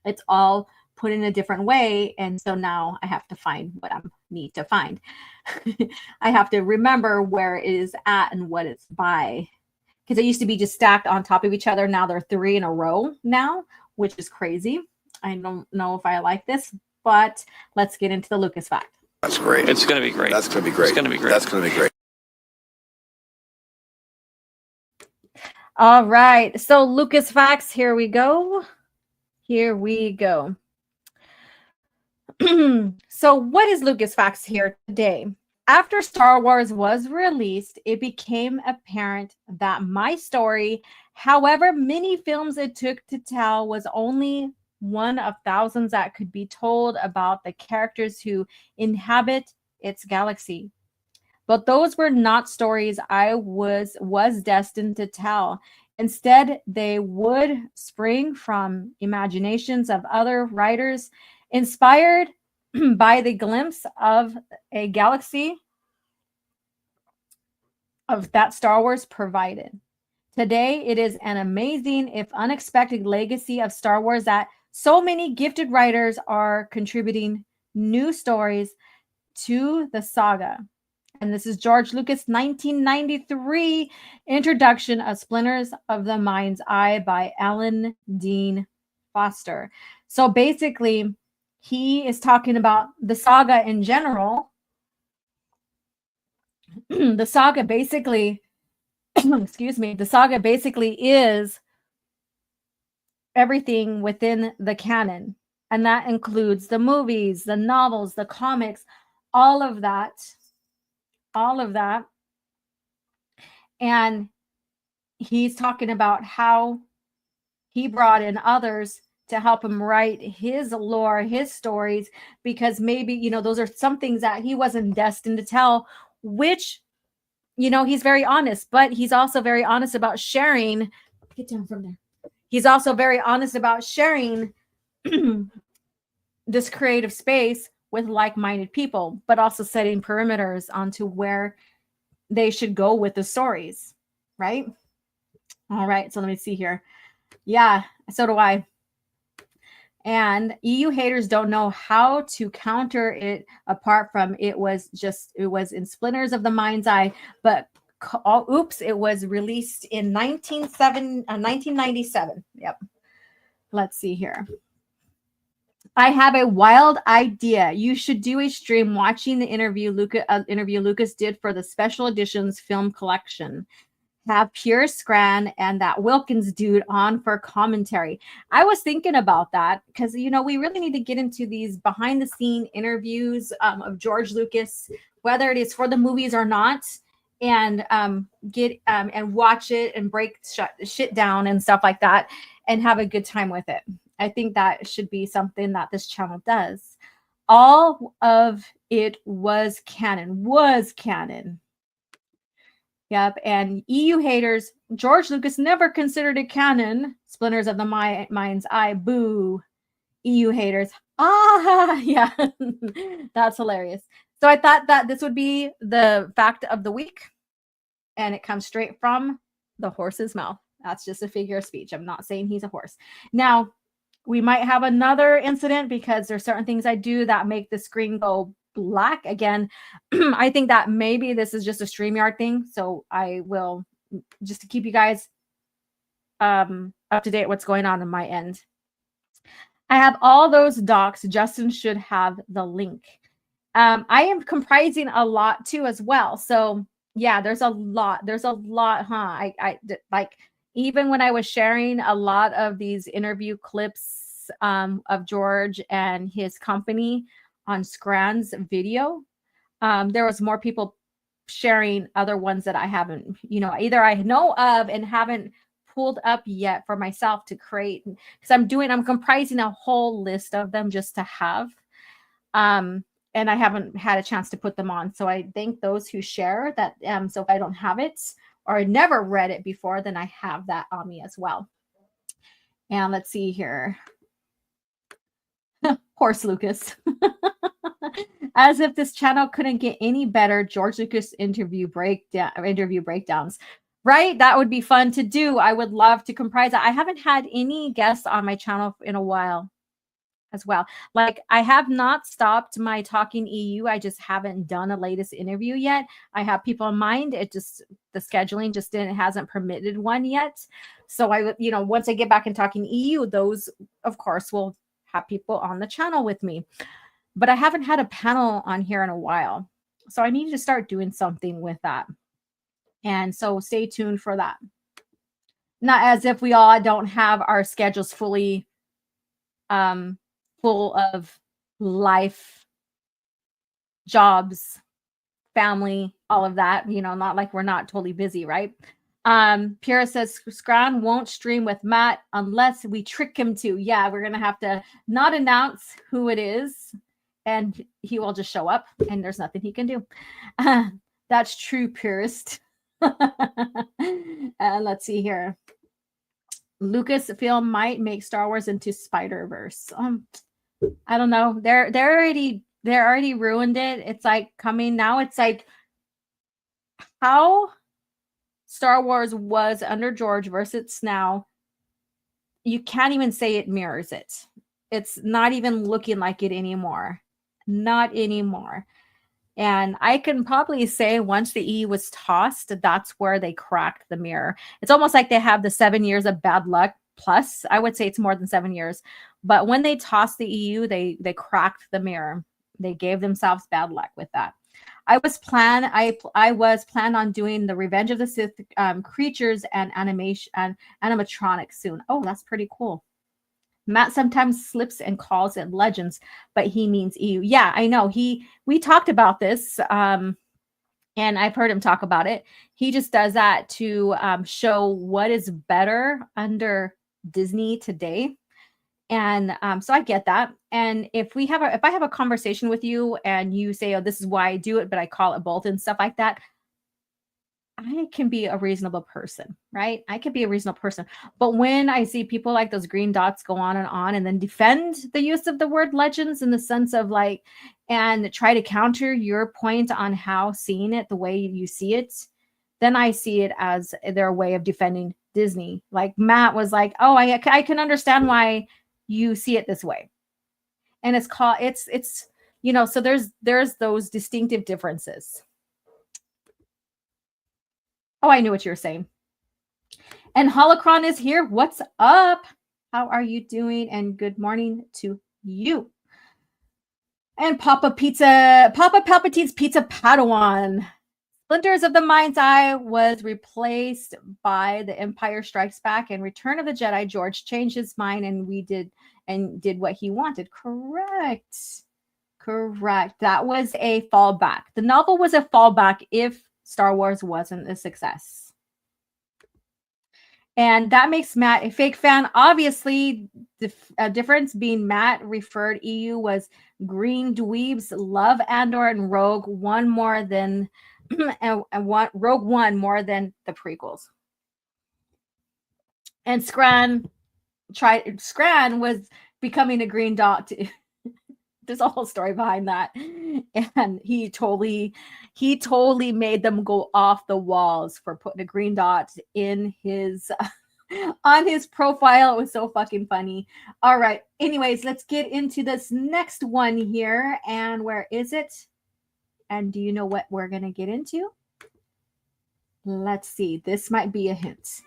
Speaker 4: It's all put in a different way. And so now I have to find what I need to find. I have to remember where it is at and what it's by. Because it used to be just stacked on top of each other. Now they're 3 in a row now, which is crazy. I don't know if I like this, but let's get into the Lucas Fact.
Speaker 2: That's great.
Speaker 1: It's going to be great.
Speaker 2: That's going to be great.
Speaker 1: It's going to be great.
Speaker 2: That's going to be great.
Speaker 4: All right. So Lucas Facts, here we go. Here we go. So what is Lucas Facts here today? After Star Wars was released, it became apparent that my story, however many films it took to tell, was only one of thousands that could be told about the characters who inhabit its galaxy. But those were not stories I was destined to tell. Instead, they would spring from imaginations of other writers, inspired by the glimpse of a galaxy of that Star Wars provided. Today, it is an amazing, if unexpected, legacy of Star Wars that so many gifted writers are contributing new stories to the saga. And this is George Lucas' 1993 introduction of Splinters of the Mind's Eye by Alan Dean Foster. So basically, he is talking about the saga in general. The saga basically, excuse me, the saga basically is everything within the canon. And that includes the movies, the novels, the comics, all of that. All of that. And he's talking about how he brought in others to help him write his lore, his stories, because maybe, you know, those are some things that he wasn't destined to tell, which, you know, he's very honest, but he's also very honest about sharing. Get down from there. He's also very honest about sharing this creative space with like-minded people, but also setting perimeters onto where they should go with the stories, right? All right, so let me see here. Yeah, so do I. And EU haters don't know how to counter it apart from it was in Splinters of the Mind's Eye, but oops, it was released in 1997. Yep. Let's see here. I have a wild idea. You should do a stream watching the interview Lucas did for the special editions film collection. Have Pure Scran and that Wilkins dude on for commentary. I was thinking about that because, you know, we really need to get into these behind the scene interviews of George Lucas, whether it is for the movies or not, and get and watch it and break shit down and stuff like that and have a good time with it. I think that should be something that this channel does. All of it was canon. Yep, and EU haters, George Lucas never considered it canon. Splinters of the Mind's Eye, boo. EU haters, ah, yeah, that's hilarious. So I thought that this would be the fact of the week, and it comes straight from the horse's mouth. That's just a figure of speech. I'm not saying he's a horse. Now, we might have another incident because there's certain things I do that make the screen go black again. I think that maybe this is just a StreamYard thing, so I will, just to keep you guys up to date what's going on my end. I have all those docs. Justin should have the link. I am comprising a lot too as well, so yeah, there's a lot, huh? I like, even when I was sharing a lot of these interview clips of George and his company on Scran's video, there was more people sharing other ones that I haven't, you know, either I know of and haven't pulled up yet for myself to create, because I'm comprising a whole list of them just to have, and I haven't had a chance to put them on. So I thank those who share that. So if I don't have it or I never read it before, then I have that on me as well. And let's see here. Horse Lucas. As if this channel couldn't get any better. George Lucas interview breakdowns. Right? That would be fun to do. I would love to comprise that. I haven't had any guests on my channel in a while as well. Like, I have not stopped my Talking EU. I just haven't done a latest interview yet. I have people in mind. It just, the scheduling just hasn't permitted one yet. So I, you know, once I get back in Talking EU, those of course will have people on the channel with me. But I haven't had a panel on here in a while. So I need to start doing something with that. And so stay tuned for that. Not as if we all don't have our schedules fully full of life, jobs, family, all of that, you know, not like we're not totally busy, right? Pira says Scran won't stream with Matt unless we trick him to. Yeah, we're gonna have to not announce who it is, and he will just show up, and there's nothing he can do. That's true, purist. Let's see here. Lucasfilm might make Star Wars into Spider-Verse. I don't know. They're already ruined it. It's like coming now. It's like, how Star Wars was under George versus now, you can't even say it mirrors it. It's not even looking like it anymore. Not anymore. And I can probably say once the EU was tossed, that's where they cracked the mirror. It's almost like they have the 7 years of bad luck plus. I would say it's more than 7 years. But when they tossed the EU, they cracked the mirror. They gave themselves bad luck with that. I was planned on doing the Revenge of the Sith creatures and animation and animatronics soon. Oh, that's pretty cool. Matt sometimes slips and calls it Legends, but he means EU. Yeah, I know. We talked about this, and I've heard him talk about it. He just does that to show what is better under Disney today. And so I get that. And if I have a conversation with you and you say, oh, this is why I do it, but I call it both and stuff like that, I can be a reasonable person, right? I can be a reasonable person. But when I see people like those green dots go on and then defend the use of the word legends in the sense of like, and try to counter your point on how seeing it the way you see it, then I see it as their way of defending Disney. Like Matt was like, oh, I can understand why you see it this way. And it's so there's those distinctive differences. Oh, I knew what you were saying. And Holocron is here. What's up? How are you doing? And good morning to you. And Papa Palpatine's Pizza Padawan. Splinters of the Mind's Eye was replaced by The Empire Strikes Back and Return of the Jedi. George changed his mind and did what he wanted. Correct. That was a fallback. The novel was a fallback if Star Wars wasn't a success. And that makes Matt a fake fan. Obviously, the difference being Matt referred EU was green dweebs love Andor and Rogue One more than Rogue One more than the prequels. And Scran was becoming a green dot too. There's a whole story behind that. And he totally made them go off the walls for putting a green dot in his on his profile. It was so fucking funny. All right. Anyways, let's get into this next one here. And where is it? And do you know what we're going to get into? Let's see. This might be a hint.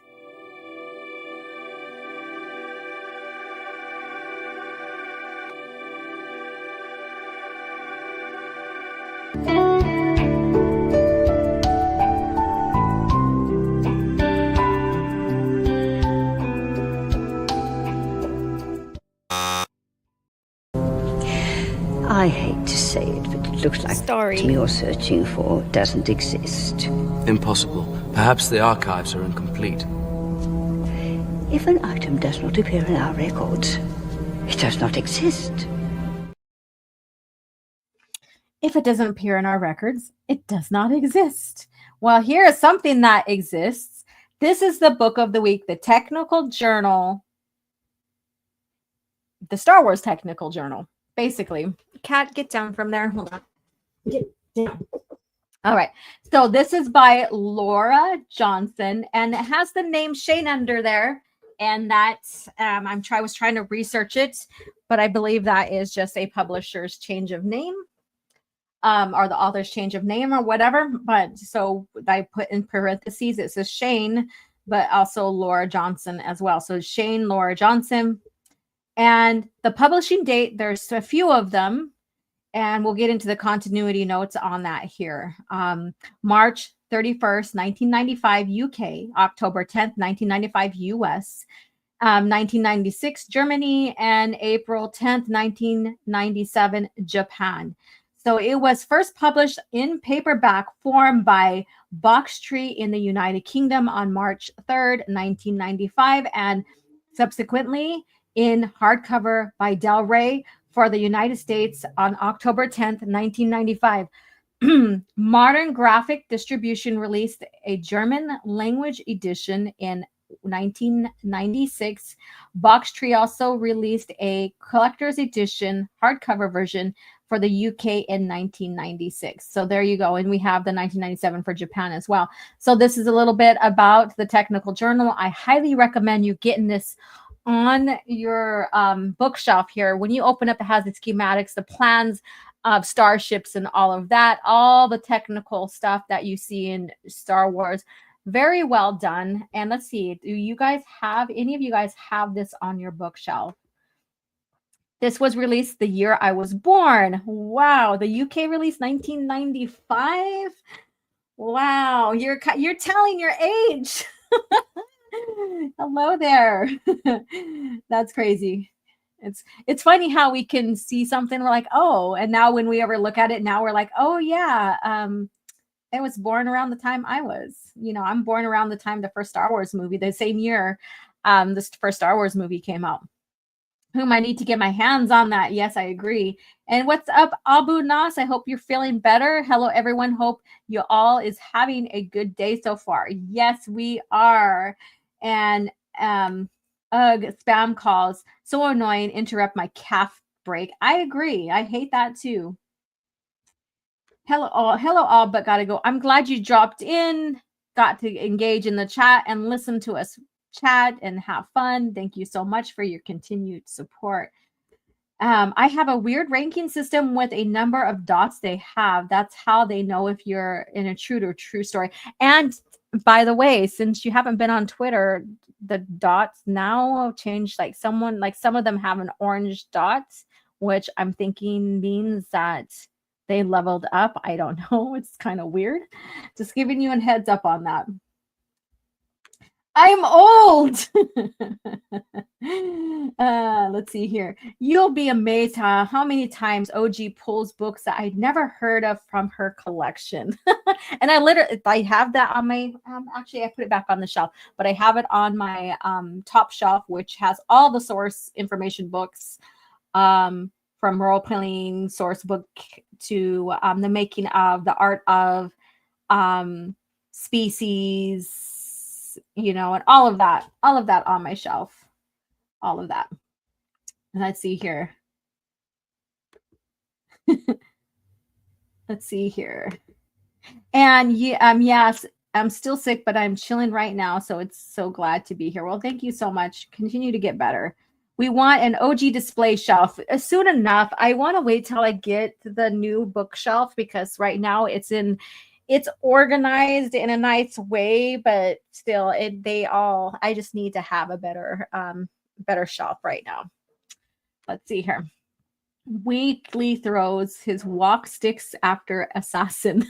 Speaker 1: I hate to say it, but it looks like the item you're searching for doesn't exist.
Speaker 5: Impossible. Perhaps the archives are incomplete.
Speaker 1: If an item does not appear in our records, it does not exist.
Speaker 4: If it doesn't appear in our records, it does not exist. Well, here is something that exists. This is the book of the week, the technical journal, the Star Wars technical journal, basically. Cat, get down from there. Hold on. Get down. All right. So this is by Laura Johnson, and it has the name Shane under there. And that I was trying to research it, but I believe that is just a publisher's change of name. Or the author's change of name or whatever. But so I put in parentheses, it says Shane, but also Laura Johnson as well. So Shane, Laura Johnson. And the publishing date, there's a few of them, and we'll get into the continuity notes on that here. March 31st, 1995 UK, October 10th, 1995 US, 1996 Germany, and April 10th, 1997 Japan. So it was first published in paperback form by Box Tree in the United Kingdom on March 3rd, 1995, and subsequently in hardcover by Del Rey for the United States on October 10th, 1995. Modern Graphic Distribution released a German language edition in 1996. Box Tree also released a collector's edition hardcover version for the UK in 1996. So there you go. And we have the 1997 for Japan as well. So this is a little bit about the technical journal. I highly recommend you getting this on your bookshelf here. When you open up, it has the schematics, the plans of starships and all of that, all the technical stuff that you see in Star Wars. Very well done. And let's see, do you guys have, any of you guys have this on your bookshelf? This was released the year I was born. Wow, the UK release 1995. Wow, you're telling your age. Hello there. That's crazy. It's funny how we can see something, we're like, oh, and now when we ever look at it now, we're like, oh yeah, I was born around the time I was. You know, I'm born around the time the first Star Wars movie, the same year this first Star Wars movie came out. Whom I need to get my hands on that. Yes, I agree. And what's up, Abu Nas? I hope you're feeling better. Hello, everyone. Hope you all is having a good day so far. Yes, we are. And spam calls. So annoying. Interrupt my CAF break. I agree. I hate that too. Hello all, but gotta go. I'm glad you dropped in, got to engage in the chat and listen to us chat and have fun. Thank you so much for your continued support. I have a weird ranking system with a number of dots they have. That's how they know if you're in a true story. And by the way, since you haven't been on Twitter, the dots now changed. Like some of them have an orange dot, which I'm thinking means that they leveled up. I don't know. It's kind of weird. Just giving you a heads up on that. I'm old. Let's see here. You'll be amazed how many times OG pulls books that I'd never heard of from her collection. And I have that on my, actually I put it back on the shelf, but I have it on my top shelf, which has all the source information books, from role-playing source book to the making of, the art of, species, you know, and all of that on my shelf, all of that. And let's see here. Let's see here. And yes, I'm still sick, but I'm chilling right now. So it's so glad to be here. Well, thank you so much. Continue to get better. We want an OG display shelf soon enough. I want to wait till I get the new bookshelf because right now it's organized in a nice way, but still I just need to have a better shelf right now. Let's see here. Weekly throws his walk sticks after assassin.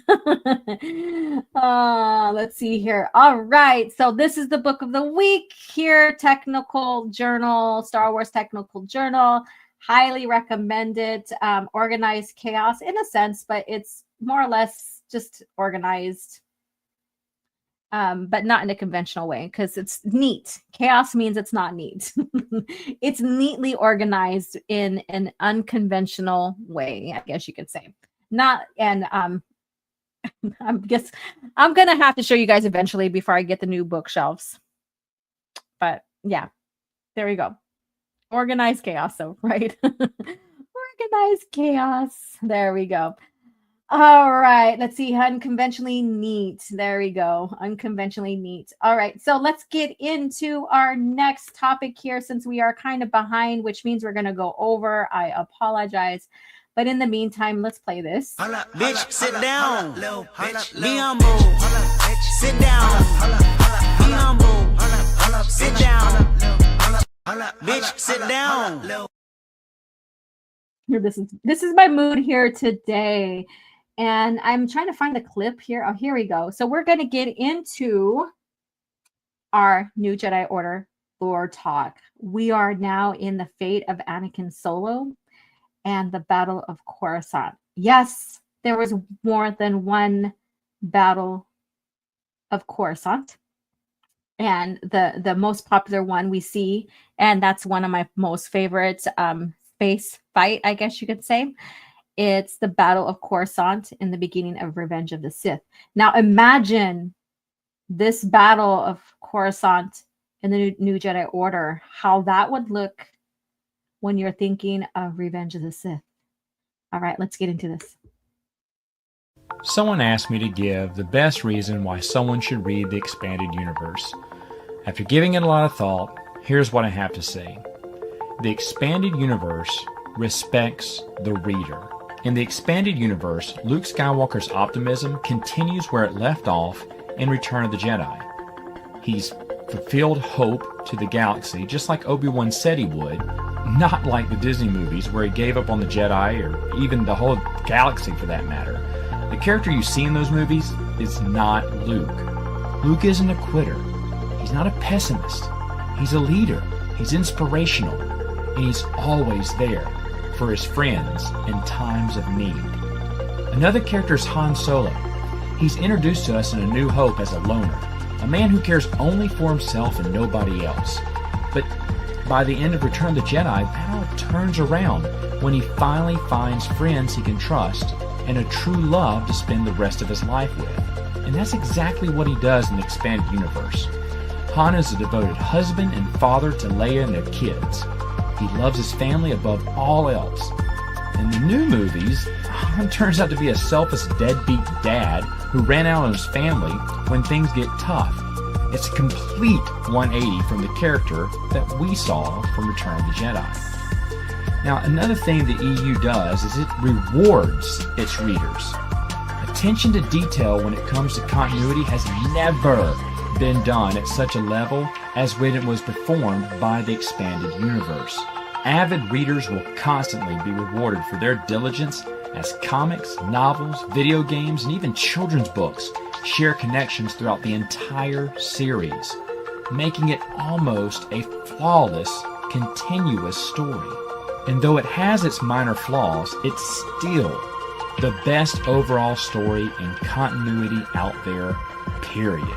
Speaker 4: Let's see here. All right. So this is the book of the week here. Technical Journal, Star Wars Technical Journal. Highly recommended. Organized chaos in a sense, but it's more or less just organized. But not in a conventional way because it's neat. Chaos means it's not neat. It's neatly organized in an unconventional way, I guess you could say. I guess I'm gonna have to show you guys eventually before I get the new bookshelves. But yeah, there we go. Organized chaos, though, right? Organized chaos. There we go. All right, let's see. Unconventionally neat. There we go. Unconventionally neat. All right, so let's get into our next topic here since we are kind of behind, which means we're going to go over. I apologize. But in the meantime, let's play this.
Speaker 6: Bitch, sit down. Be humble. Sit down. Be humble. Sit down. Bitch, sit down.
Speaker 4: Here, this is my mood here today. And I'm trying to find the clip here. Oh, here we go. So we're going to get into our New Jedi Order lore talk. We are now in the Fate of Anakin Solo and the Battle of Coruscant. Yes, there was more than one Battle of Coruscant. And the most popular one we see, and that's one of my most favorite space fight, I guess you could say. It's the Battle of Coruscant in the beginning of Revenge of the Sith. Now imagine this Battle of Coruscant in the New Jedi Order, how that would look when you're thinking of Revenge of the Sith. All right, let's get into this.
Speaker 7: Someone asked me to give the best reason why someone should read the expanded universe. After giving it a lot of thought, here's what I have to say. The expanded universe respects the reader. In the expanded universe, Luke Skywalker's optimism continues where it left off in Return of the Jedi. He's fulfilled hope to the galaxy, just like Obi-Wan said he would, not like the Disney movies where he gave up on the Jedi or even the whole galaxy for that matter. The character you see in those movies is not Luke. Luke isn't a quitter. He's not a pessimist. He's a leader. He's inspirational. And he's always there for his friends in times of need. Another character is Han Solo. He's introduced to us in A New Hope as a loner, a man who cares only for himself and nobody else. But by the end of Return of the Jedi, that all turns around when he finally finds friends he can trust and a true love to spend the rest of his life with. And that's exactly what he does in the expanded universe. Han is a devoted husband and father to Leia and their kids. He loves his family above all else. In the new movies, Han turns out to be a selfish deadbeat dad who ran out on his family when things get tough. It's a complete 180 from the character that we saw from Return of the Jedi. Now, another thing the EU does is it rewards its readers. Attention to detail when it comes to continuity has never been done at such a level as when it was performed by the expanded universe. Avid readers will constantly be rewarded for their diligence as comics, novels, video games, and even children's books share connections throughout the entire series, making it almost a flawless, continuous story. And though it has its minor flaws, it's still the best overall story and continuity out there, period.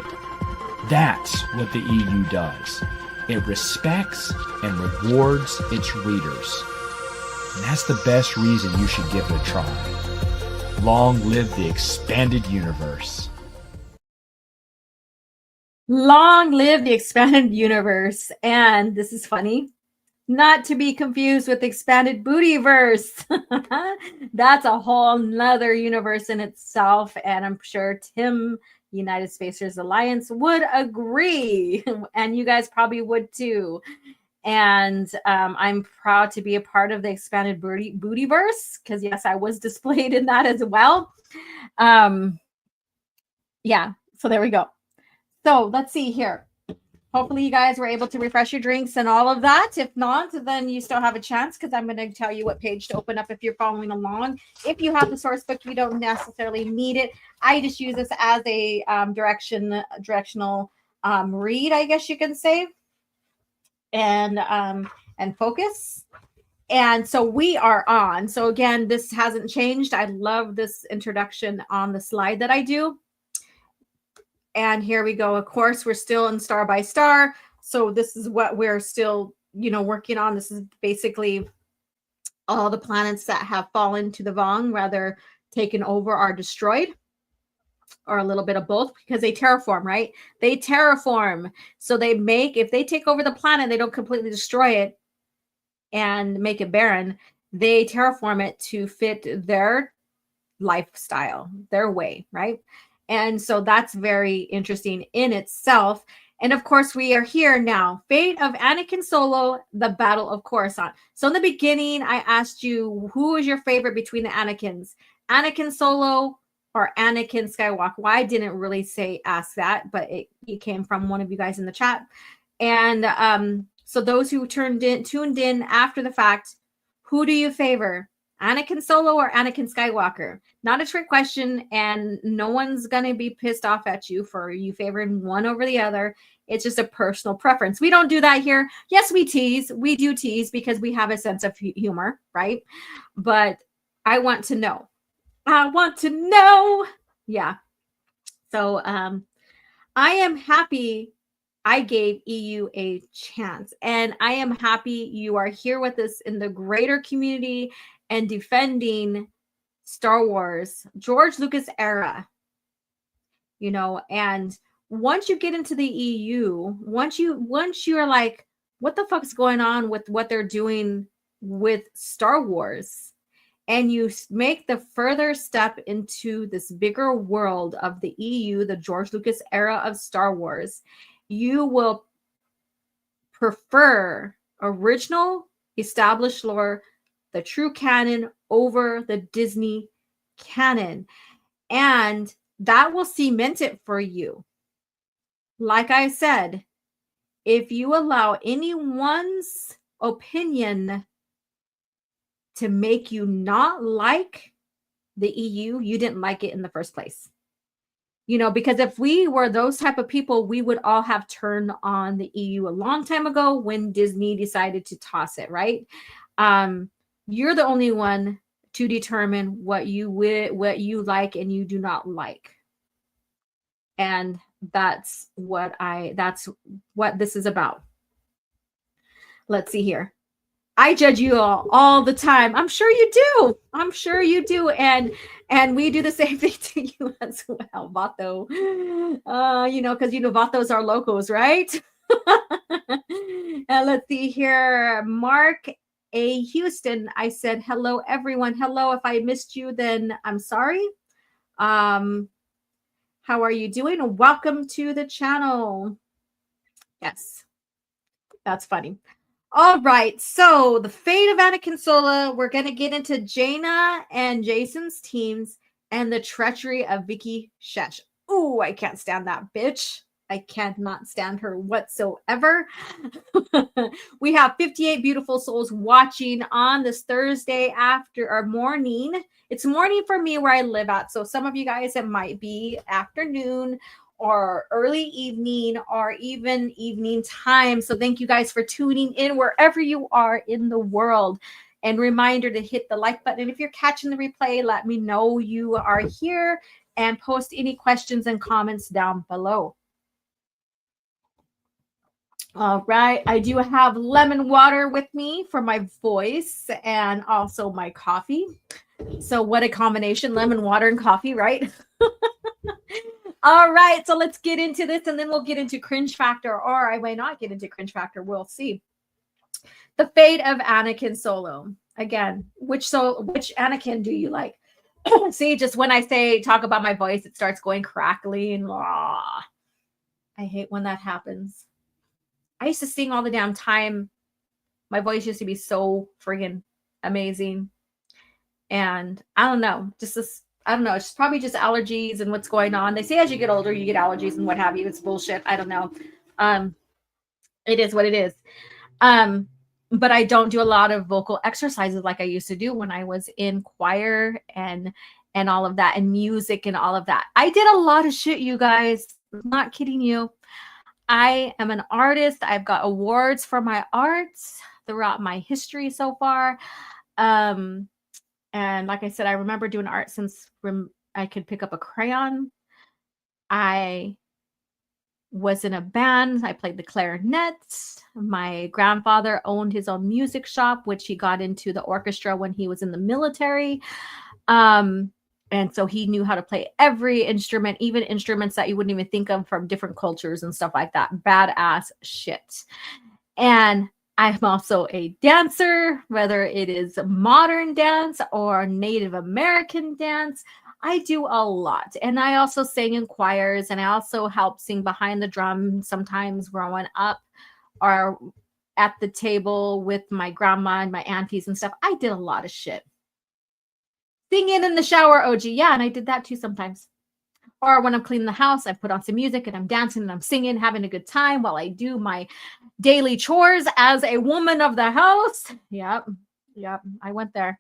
Speaker 7: That's what the EU does. It respects and rewards its readers. And that's the best reason you should give it a try. Long live the expanded universe.
Speaker 4: Long live the expanded universe. And this is funny. Not to be confused with expanded bootyverse. That's a whole nother universe in itself. And I'm sure Tim, United Spacers Alliance, would agree. And you guys probably would too. And I'm proud to be a part of the expanded bootyverse. Because yes, I was displayed in that as well. Yeah, so there we go. So let's see here. Hopefully you guys were able to refresh your drinks and all of that. If not, then you still have a chance because I'm going to tell you what page to open up if you're following along. If you have the source book, you don't necessarily need it. I just use this as a directional read, I guess you can say, and focus. And so we are on. So again, this hasn't changed. I love this introduction on the slide that I do. And here we go. Of course, we're still in Star by Star. So this is what we're still, working on. This is basically all the planets that have fallen to the Vong, rather taken over or destroyed, or a little bit of both, because they terraform, right? They terraform. So if they take over the planet, they don't completely destroy it and make it barren. They terraform it to fit their lifestyle, their way, right? And so that's very interesting in itself. And of course, we are here now. Fate of Anakin Solo, the Battle of Coruscant. So in the beginning, I asked you, who is your favorite between the Anakins? Anakin Solo or Anakin Skywalker? Well, I didn't really ask that, but it came from one of you guys in the chat. And so those who tuned in after the fact, who do you favor? Anakin Solo or Anakin Skywalker? Not a trick question, and no one's going to be pissed off at you for you favoring one over the other. It's just a personal preference. We don't do that here. Yes, we tease. We do tease because we have a sense of humor, right? But I want to know. I want to know. Yeah. So I am happy I gave EU a chance, and I am happy you are here with us in the greater community and defending Star Wars, George Lucas era, and once you get into the EU, once you're like, what the fuck's going on with what they're doing with Star Wars? and you make the further step into this bigger world of the EU, the George Lucas era of Star Wars, you will prefer original established lore, the true canon, over the Disney canon. And that will cement it for you. Like I said, if you allow anyone's opinion to make you not like the EU, you didn't like it in the first place. Because if we were those type of people, we would all have turned on the EU a long time ago when Disney decided to toss it, right? You're the only one to determine what you like and you do not like. And that's what this is about. Let's see here. I judge you all the time. I'm sure you do. And we do the same thing to you as well, Vato. Because Vatos are locals, right? And let's see here. Mark A. Houston. I said, hello, everyone. Hello. If I missed you, then I'm sorry. How are you doing? Welcome to the channel. Yes. That's funny. All right, so the Fate of Anakin Solo, we're going to get into Jaina and Jason's teams and the treachery of Vicky Shesh. Ooh, I can't stand that bitch. I cannot stand her whatsoever. We have 58 beautiful souls watching on this Thursday morning. It's morning for me where I live at, so some of you guys, it might be afternoon or early evening or even evening time. So thank you guys for tuning in wherever you are in the world. And reminder to hit the like button. And if you're catching the replay, let me know you are here and post any questions and comments down below. All right. I do have lemon water with me for my voice and also my coffee. So what a combination, lemon water and coffee, right? All right, so let's get into this, and then we'll get into Cringe Factor, or I may not get into Cringe Factor. We'll see. The Fate of Anakin Solo. Again, which Anakin do you like? See, just when I talk about my voice, it starts going crackly and I hate when that happens. I used to sing all the damn time. My voice used to be so friggin' amazing. And I don't know, I don't know. It's probably just allergies and what's going on. They say as you get older, you get allergies and what have you. It's bullshit. I don't know. It is what it is. But I don't do a lot of vocal exercises like I used to do when I was in choir and all of that, and music and all of that. I did a lot of shit, you guys. I'm not kidding you. I am an artist. I've got awards for my arts throughout my history so far. And like I said, I remember doing art since I could pick up a crayon. I was in a band. I played the clarinet. My grandfather owned his own music shop, which he got into the orchestra when he was in the military. And so he knew how to play every instrument, even instruments that you wouldn't even think of from different cultures and stuff like that. Badass shit. And I'm also a dancer, whether it is modern dance or Native American dance. I do a lot. And I also sang in choirs, and I also help sing behind the drum sometimes growing up, or at the table with my grandma and my aunties and stuff. I did a lot of shit. Singing in the shower, OG. Yeah, and I did that too sometimes. Or when I'm cleaning the house, I put on some music and I'm dancing and I'm singing, having a good time while I do my daily chores as a woman of the house. Yep. I went there.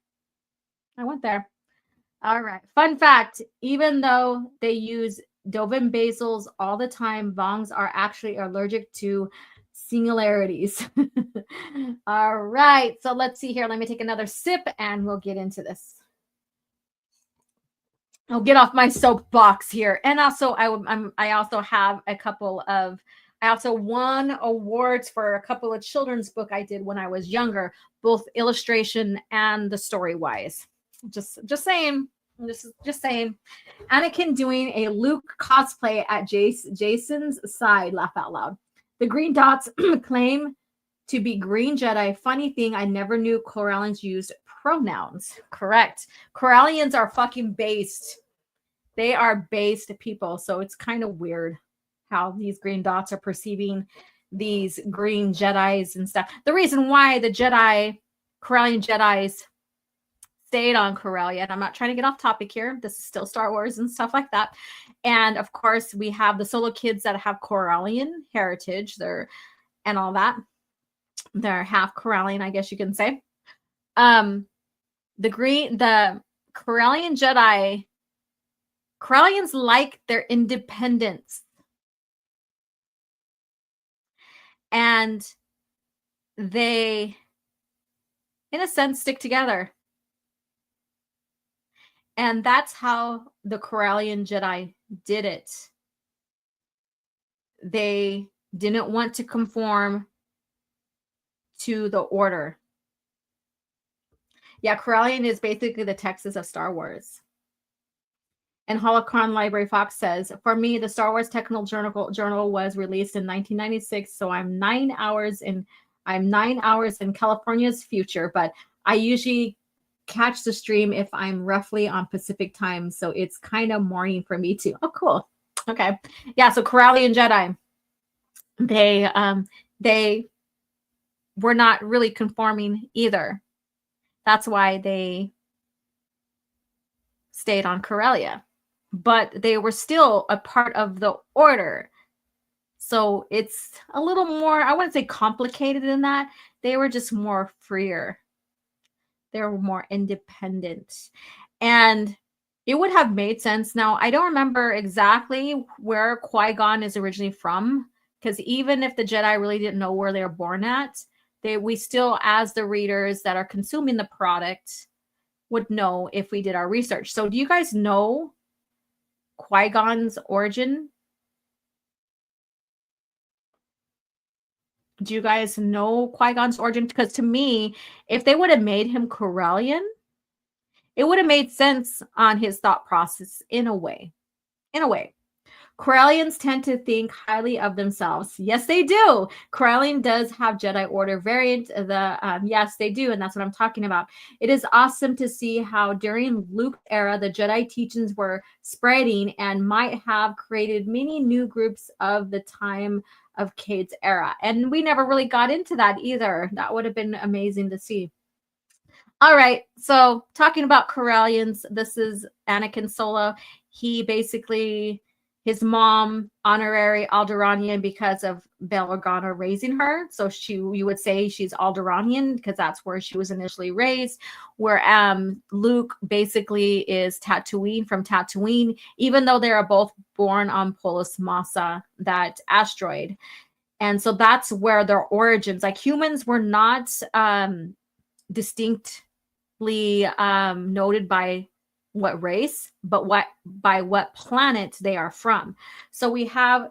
Speaker 4: All right. Fun fact, even though they use Dovin basils all the time, Vongs are actually allergic to singularities. All right. So let's see here. Let me take another sip and we'll get into this. I'll get off my soapbox here. And also, I also have a couple of, I also won awards for a couple of children's book I did when I was younger, both illustration and the story wise. Just saying. Just saying. Anakin doing a Luke cosplay at Jason's side. Laugh out loud. The green dots claim to be green Jedi. Funny thing, I never knew Corellians used pronouns. Correct. Corellians are fucking based. They are based people. So it's kind of weird how these green dots are perceiving these green Jedis and stuff. The reason why the Corellian Jedis stayed on Corellia, and I'm not trying to get off topic here. This is still Star Wars and stuff like that. And of course, we have the Solo kids that have Corellian heritage. And all that. They're half Corellian, I guess you can say. The Corellian Jedi, Corellians like their independence. And they, in a sense, stick together. And that's how the Corellian Jedi did it. They didn't want to conform to the order. Yeah, Corellian is basically the Texas of Star Wars. And Holocron Library Fox says, for me, the Star Wars Technical Journal was released in 1996, so I'm 9 hours in California's future, but I usually catch the stream if I'm roughly on Pacific time, so it's kind of morning for me too. Oh, cool. Okay. Yeah, so Corellian Jedi, they were not really conforming either. That's why they stayed on Corellia. But they were still a part of the order. So it's a little more, I wouldn't say complicated than that. They were just more freer. They were more independent. And it would have made sense. Now, I don't remember exactly where Qui-Gon is originally from, because even if the Jedi really didn't know where they were born at, we still, as the readers that are consuming the product, would know if we did our research. So do you guys know Qui-Gon's origin? Do you guys know Qui-Gon's origin? Because to me, if they would have made him Corellian, it would have made sense on his thought process in a way. In a way. Corellians tend to think highly of themselves. Yes, they do. Corellian does have Jedi Order variant. Yes, they do. And that's what I'm talking about. It is awesome to see how during Luke's era, the Jedi teachings were spreading and might have created many new groups of the time of Cade's era. And we never really got into that either. That would have been amazing to see. All right. So talking about Corellians, this is Anakin Solo. He basically... his mom, honorary Alderaanian because of Bail Organa raising her. So you would say she's Alderanian because that's where she was initially raised. Where Luke basically is Tatooine, from Tatooine, even though they are both born on Polis Massa, that asteroid. And so that's where their origins, like humans were not distinctly noted by what race, but by what planet they are from. So we have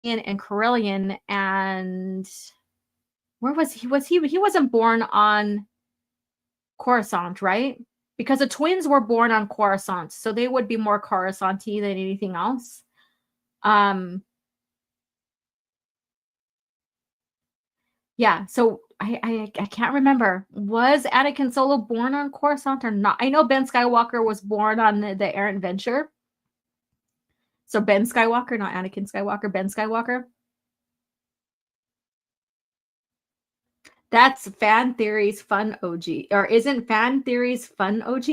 Speaker 4: and Corellian, and where was he? He wasn't born on Coruscant, right? Because the twins were born on Coruscant, so they would be more Coruscant-y than anything else. Yeah, so I can't remember. Was Anakin Solo born on Coruscant or not? I know Ben Skywalker was born on the Errant Venture. So Ben Skywalker, not Anakin Skywalker, Ben Skywalker. That's Fan Theories Fun OG. Or isn't Fan Theories Fun OG?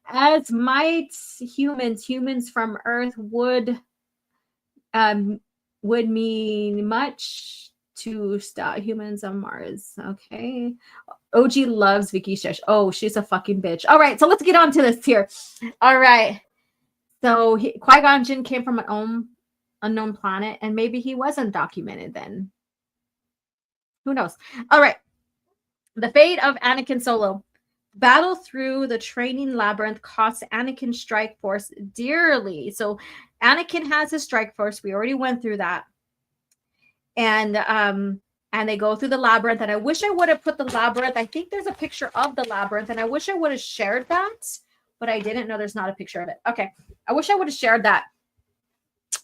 Speaker 4: As might humans from Earth would mean much to humans on Mars. Okay. OG loves Vicky Shesh. Oh, she's a fucking bitch. All right, so let's get on to this here. All right. So Qui-Gon Jinn came from an unknown planet, and maybe he wasn't documented then. Who knows? All right. The fate of Anakin Solo. Battle through the training labyrinth costs Anakin's strike force dearly. So Anakin has his strike force. We already went through that. And they go through the labyrinth. And I wish I would have put the labyrinth. I think there's a picture of the labyrinth. And I wish I would have shared that. but I didn't know there's not a picture of it. Okay. I wish I would have shared that.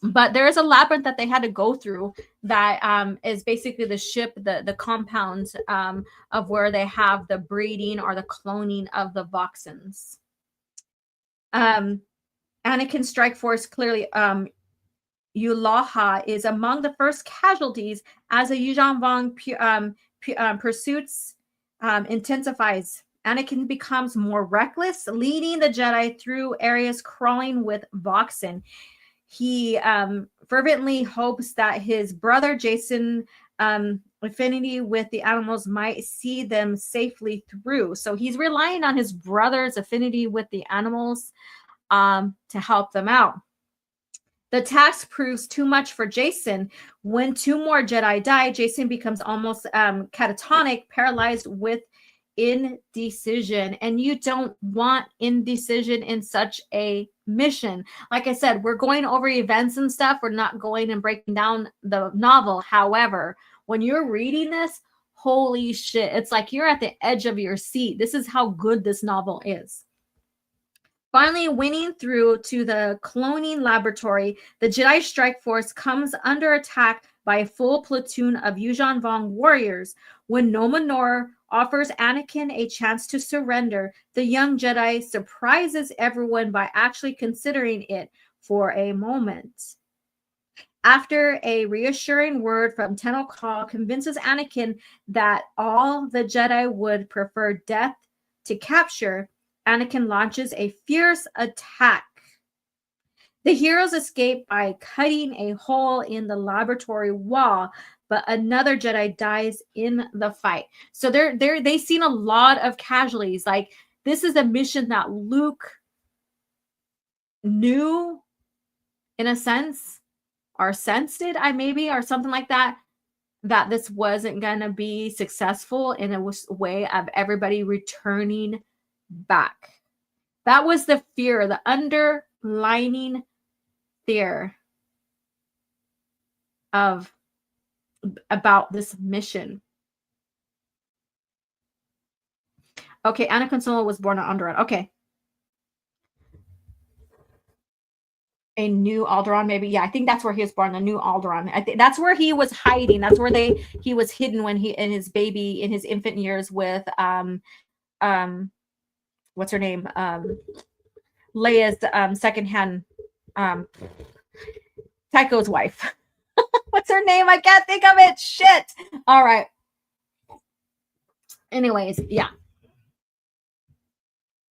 Speaker 4: But there is a labyrinth that they had to go through that is basically the ship, the compound of where they have the breeding or the cloning of the Voxens. Anakin Strike Force clearly Yulaha is among the first casualties as the Yuuzhan Vong pursuits intensifies. Anakin becomes more reckless, leading the Jedi through areas crawling with Voxen. He fervently hopes that his brother Jason affinity with the animals might see them safely through. So he's relying on his brother's affinity with the animals to help them out. The task proves too much for Jason. When 2 more Jedi die, Jason becomes almost catatonic, paralyzed with indecision. And you don't want indecision in such a mission. Like I said, we're going over events and stuff. We're not going and breaking down the novel. However, when you're reading this, holy shit, it's like you're at the edge of your seat. This is how good this novel is. Finally, winning through to the cloning laboratory, the Jedi Strike Force comes under attack by a full platoon of Yuuzhan Vong warriors. When Nomenor offers Anakin a chance to surrender, the young Jedi surprises everyone by actually considering it for a moment. After a reassuring word from Tenno Call convinces Anakin that all the Jedi would prefer death to capture, Anakin launches a fierce attack. The heroes escape by cutting a hole in the laboratory wall, but another Jedi dies in the fight. So they've seen a lot of casualties. Like, this is a mission that Luke knew, in a sense, or sensed it, or something like that, that this wasn't going to be successful, and it was a way of everybody returning back. That was the fear, the underlining fear about this mission. Okay, Anakin Solo was born on Alderaan. Okay. A new Alderaan, maybe. Yeah, I think that's where he was born, the new Alderaan. I think that's where he was hiding. That's where he was hidden when he in his infant years with what's her name? Leia's secondhand Tycho's wife. What's her name? I can't think of it. Shit. All right. Anyways, yeah.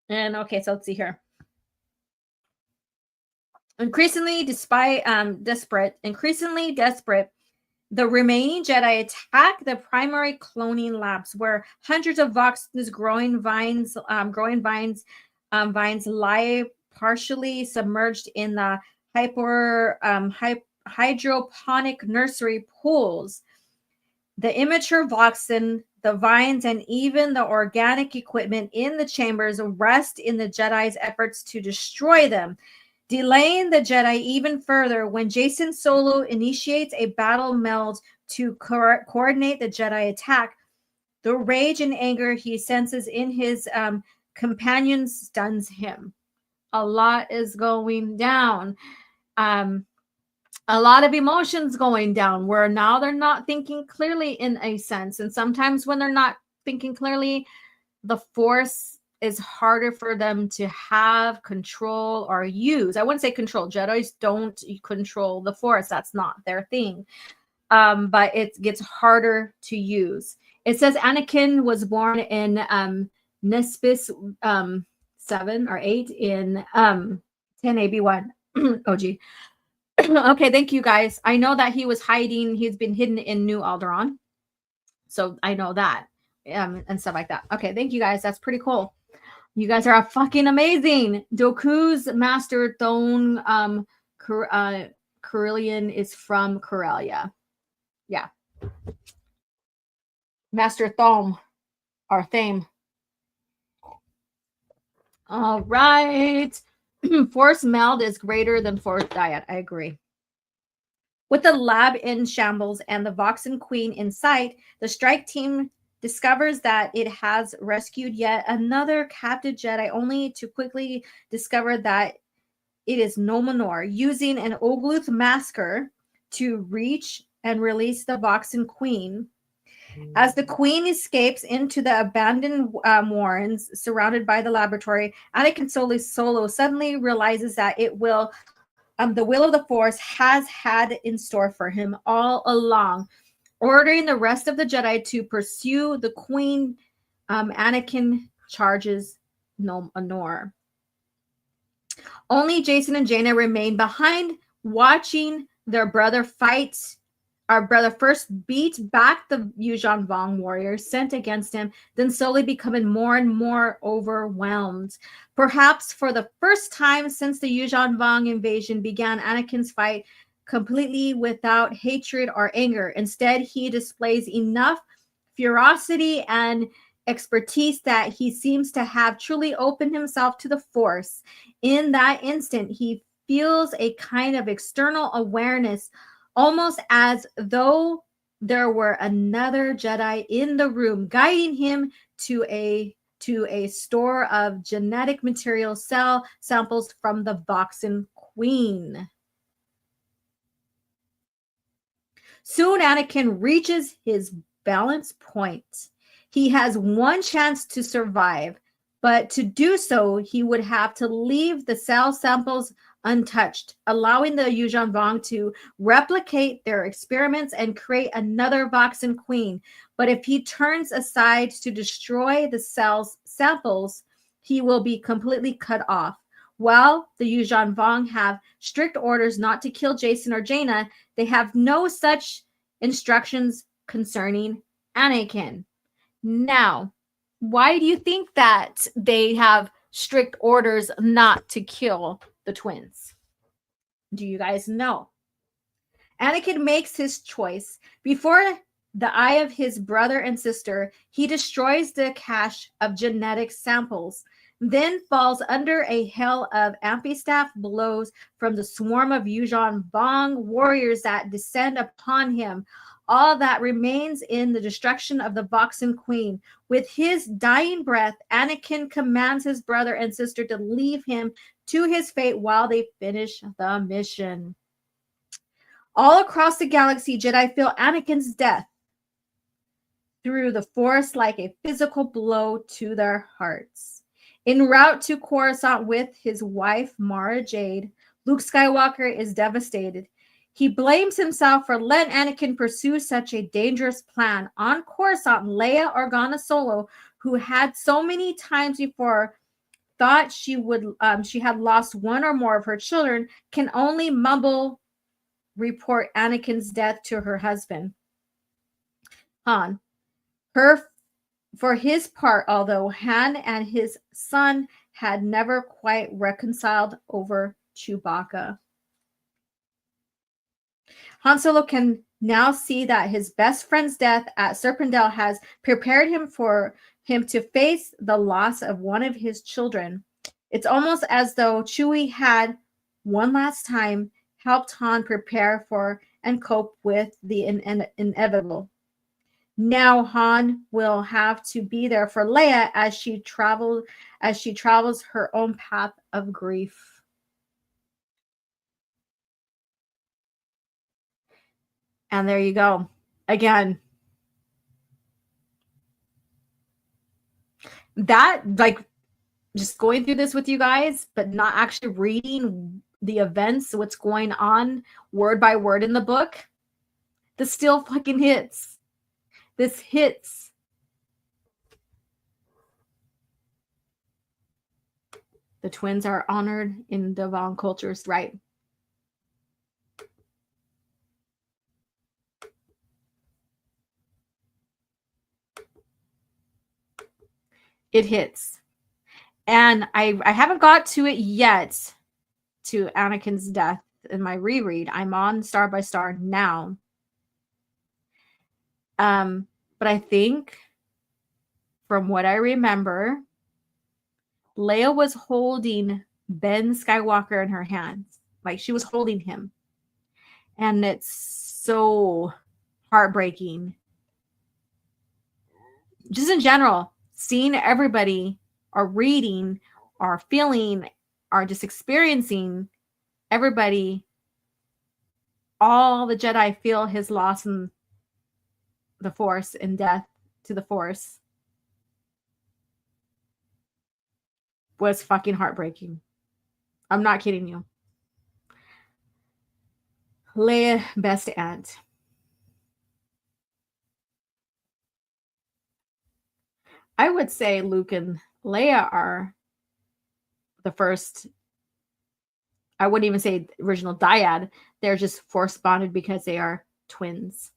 Speaker 4: And okay, so let's see here. Increasingly desperate, the remaining Jedi attack the primary cloning labs, where hundreds of Voxens growing vines lie partially submerged in the hydroponic nursery pools. The immature Voxen, the vines, and even the organic equipment in the chambers rest in the Jedi's efforts to destroy them, delaying the Jedi even further. When Jason Solo initiates a battle meld to coordinate the Jedi attack, the rage and anger he senses in his companions stuns him. A lot is going down. A lot of emotions going down, where now they're not thinking clearly, in a sense. And sometimes when they're not thinking clearly, the Force is harder for them to have control or use. I wouldn't say control. Jedis don't control the Force. That's not their thing. But it gets harder to use. It says Anakin was born in Nespis 7 or 8 in 10 AB1. OG. Okay, thank you guys. I know that he was hiding. He's been hidden in New Alderaan. So I know that. And stuff like that. Okay, thank you guys. That's pretty cool. You guys are fucking amazing. Dooku's master Thone Carillion is from Corellia. Yeah. Master Thome or Thame. All right. Force meld is greater than Force diet. I agree. With the lab in shambles and the Voxen Queen in sight, the strike team discovers that it has rescued yet another captive Jedi, only to quickly discover that it is no more, using an Ogluth masker to reach and release the Voxen Queen. As the Queen escapes into the abandoned warrens surrounded by the laboratory, Anakin Solo suddenly realizes that the will of the Force has had in store for him all along, ordering the rest of the Jedi to pursue the Queen. Anakin charges Nor. Only Jason and Jaina remain behind, watching their brother fight. Our brother first beat back the Yuuzhan Vong warriors sent against him, then slowly becoming more and more overwhelmed. Perhaps for the first time since the Yuuzhan Vong invasion began, Anakin's fight completely without hatred or anger. Instead, he displays enough ferocity and expertise that he seems to have truly opened himself to the Force. In that instant, he feels a kind of external awareness, almost as though there were another Jedi in the room, guiding him to a store of genetic material cell samples from the Voxen Queen. Soon Anakin reaches his balance point. He has one chance to survive, but to do so, he would have to leave the cell samples untouched, allowing the Yuuzhan Vong to replicate their experiments and create another Voxen Queen. But if he turns aside to destroy the cell's samples, he will be completely cut off. While the Yuuzhan Vong have strict orders not to kill Jason or Jaina, they have no such instructions concerning Anakin. Now, why do you think that they have strict orders not to kill the twins? Do you guys know? Anakin makes his choice. Before the eye of his brother and sister, he destroys the cache of genetic samples, then falls under a hail of amphistaff blows from the swarm of Yuuzhan Vong warriors that descend upon him. All that remains in the destruction of the Voxen Queen. With his dying breath, Anakin commands his brother and sister to leave him to his fate while they finish the mission. All across the galaxy, Jedi feel Anakin's death through the Force like a physical blow to their hearts. En route to Coruscant with his wife, Mara Jade, Luke Skywalker is devastated. He blames himself for letting Anakin pursue such a dangerous plan. On Coruscant, Leia Organa Solo, who had so many times before thought she had lost one or more of her children, can only mumble report Anakin's death to her husband, Han. For his part, although Han and his son had never quite reconciled over Chewbacca. Han Solo can now see that his best friend's death at Serpendale has prepared him for him to face the loss of one of his children. It's almost as though Chewie had one last time helped Han prepare for and cope with the inevitable. Now Han will have to be there for Leia as she travels her own path of grief. And there you go. Again, that, like, just going through this with you guys, but not actually reading the events, what's going on word by word in the book, this still fucking hits. This hits. The twins are honored in the Vong cultures, right? It hits. And I haven't got to it yet, to Anakin's death in my reread. I'm on Star by Star now. But I think, from what I remember, Leia was holding Ben Skywalker in her hands. Like, she was holding him. And it's so heartbreaking just in general, seeing everybody or reading or feeling or just experiencing everybody, all the Jedi feel his loss in the Force and death to the Force was fucking heartbreaking. I'm not kidding you. Leia, best aunt. I would say Luke and Leia are the first. I wouldn't even say original dyad. They're just force bonded because they are twins.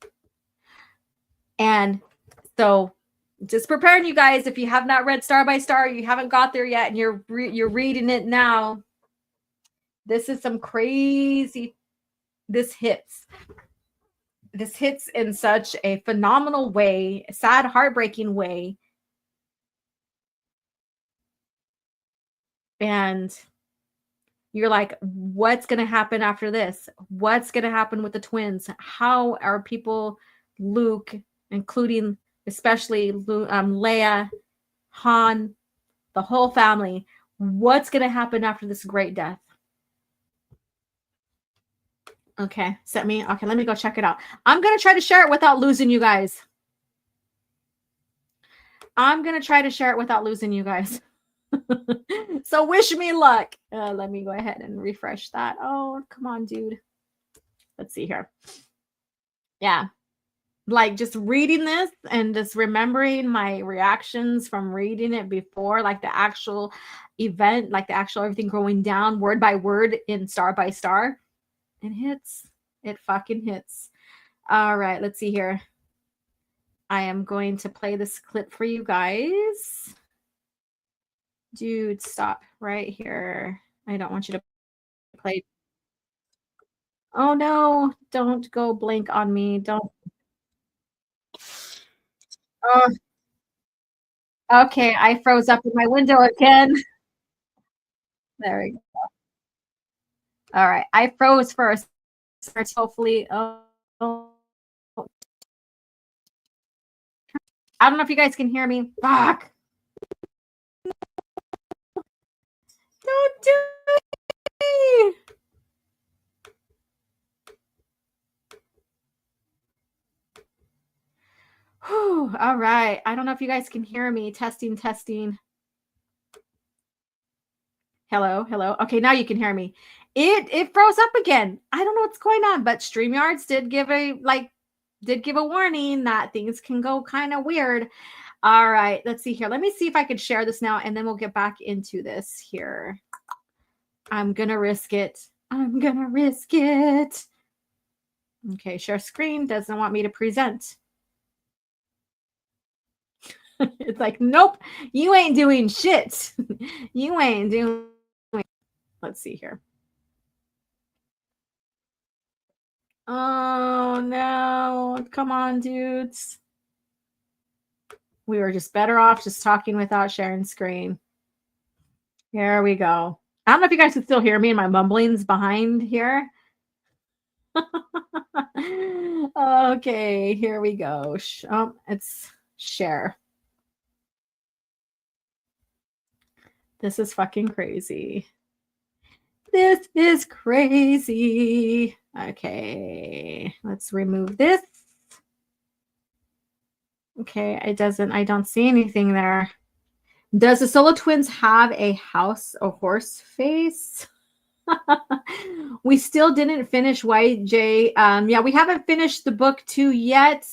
Speaker 4: And so, just preparing you guys, if you have not read Star by Star, you haven't got there yet, and you're reading it now. This is some crazy. This hits in such a phenomenal way, a sad, heartbreaking way. And you're like, what's going to happen after this? What's going to happen with the twins? How are people, Luke, including especially Leia, Han, the whole family, what's going to happen after this great death? Okay, okay, let me go check it out. I'm going to try to share it without losing you guys. So wish me luck. Let me go ahead and refresh that. Oh, come on, dude. Let's see here. Yeah. Like just reading this and just remembering my reactions from reading it before, like the actual event, like the actual everything going down word by word in Star by Star. It hits. It fucking hits. All right, let's see here. I am going to play this clip for you guys. Dude, stop right here. I don't want you to play. Oh no, don't go blink on me. Don't. Oh, okay, I froze up in my window again. There we go. All right, I froze first. Hopefully, I don't know if you guys can hear me. Fuck. Don't do it. Whew, all right. I don't know if you guys can hear me. Testing. Hello. Okay, now you can hear me. It froze up again. I don't know what's going on, but StreamYards did give a warning that things can go kind of weird. All right, let's see here. Let me see if I can share this now, and then we'll get back into this here. I'm gonna risk it. Okay, share screen doesn't want me to present. It's like, nope, you ain't doing shit. You ain't doing. Let's see here. Oh no, come on, dudes. We were just better off just talking without sharing screen. Here we go. I don't know if you guys can still hear me and my mumblings behind here. Okay, here we go. It's share. This is fucking crazy. This is crazy. Okay, let's remove this. Okay, I don't see anything there. Does the Solo twins have a house or horse face? We still didn't finish YJ. Yeah, we haven't finished the book 2 yet.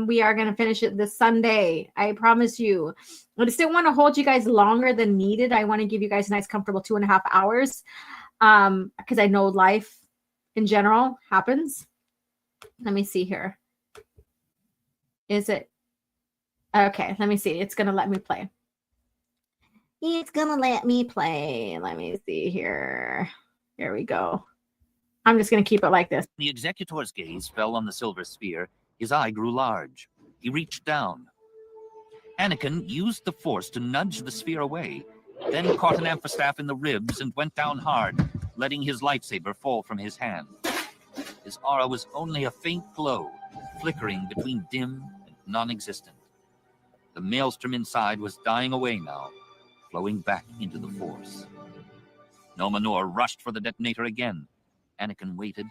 Speaker 4: We are going to finish it this Sunday. I promise you. I just didn't want to hold you guys longer than needed. I want to give you guys a nice, comfortable 2.5 hours. Because I know life in general happens. Let me see here. Is it? Okay, let me see. It's going to let me play. It's going to let me play. Let me see here. Here we go. I'm just going to keep it like this.
Speaker 8: The executor's gaze fell on the silver sphere. His eye grew large. He reached down. Anakin used the Force to nudge the sphere away, then caught an amphistaff in the ribs and went down hard, letting his lightsaber fall from his hand. His aura was only a faint glow, flickering between dim and non-existent. The maelstrom inside was dying away now, flowing back into the Force. Nomenor rushed for the detonator again. Anakin waited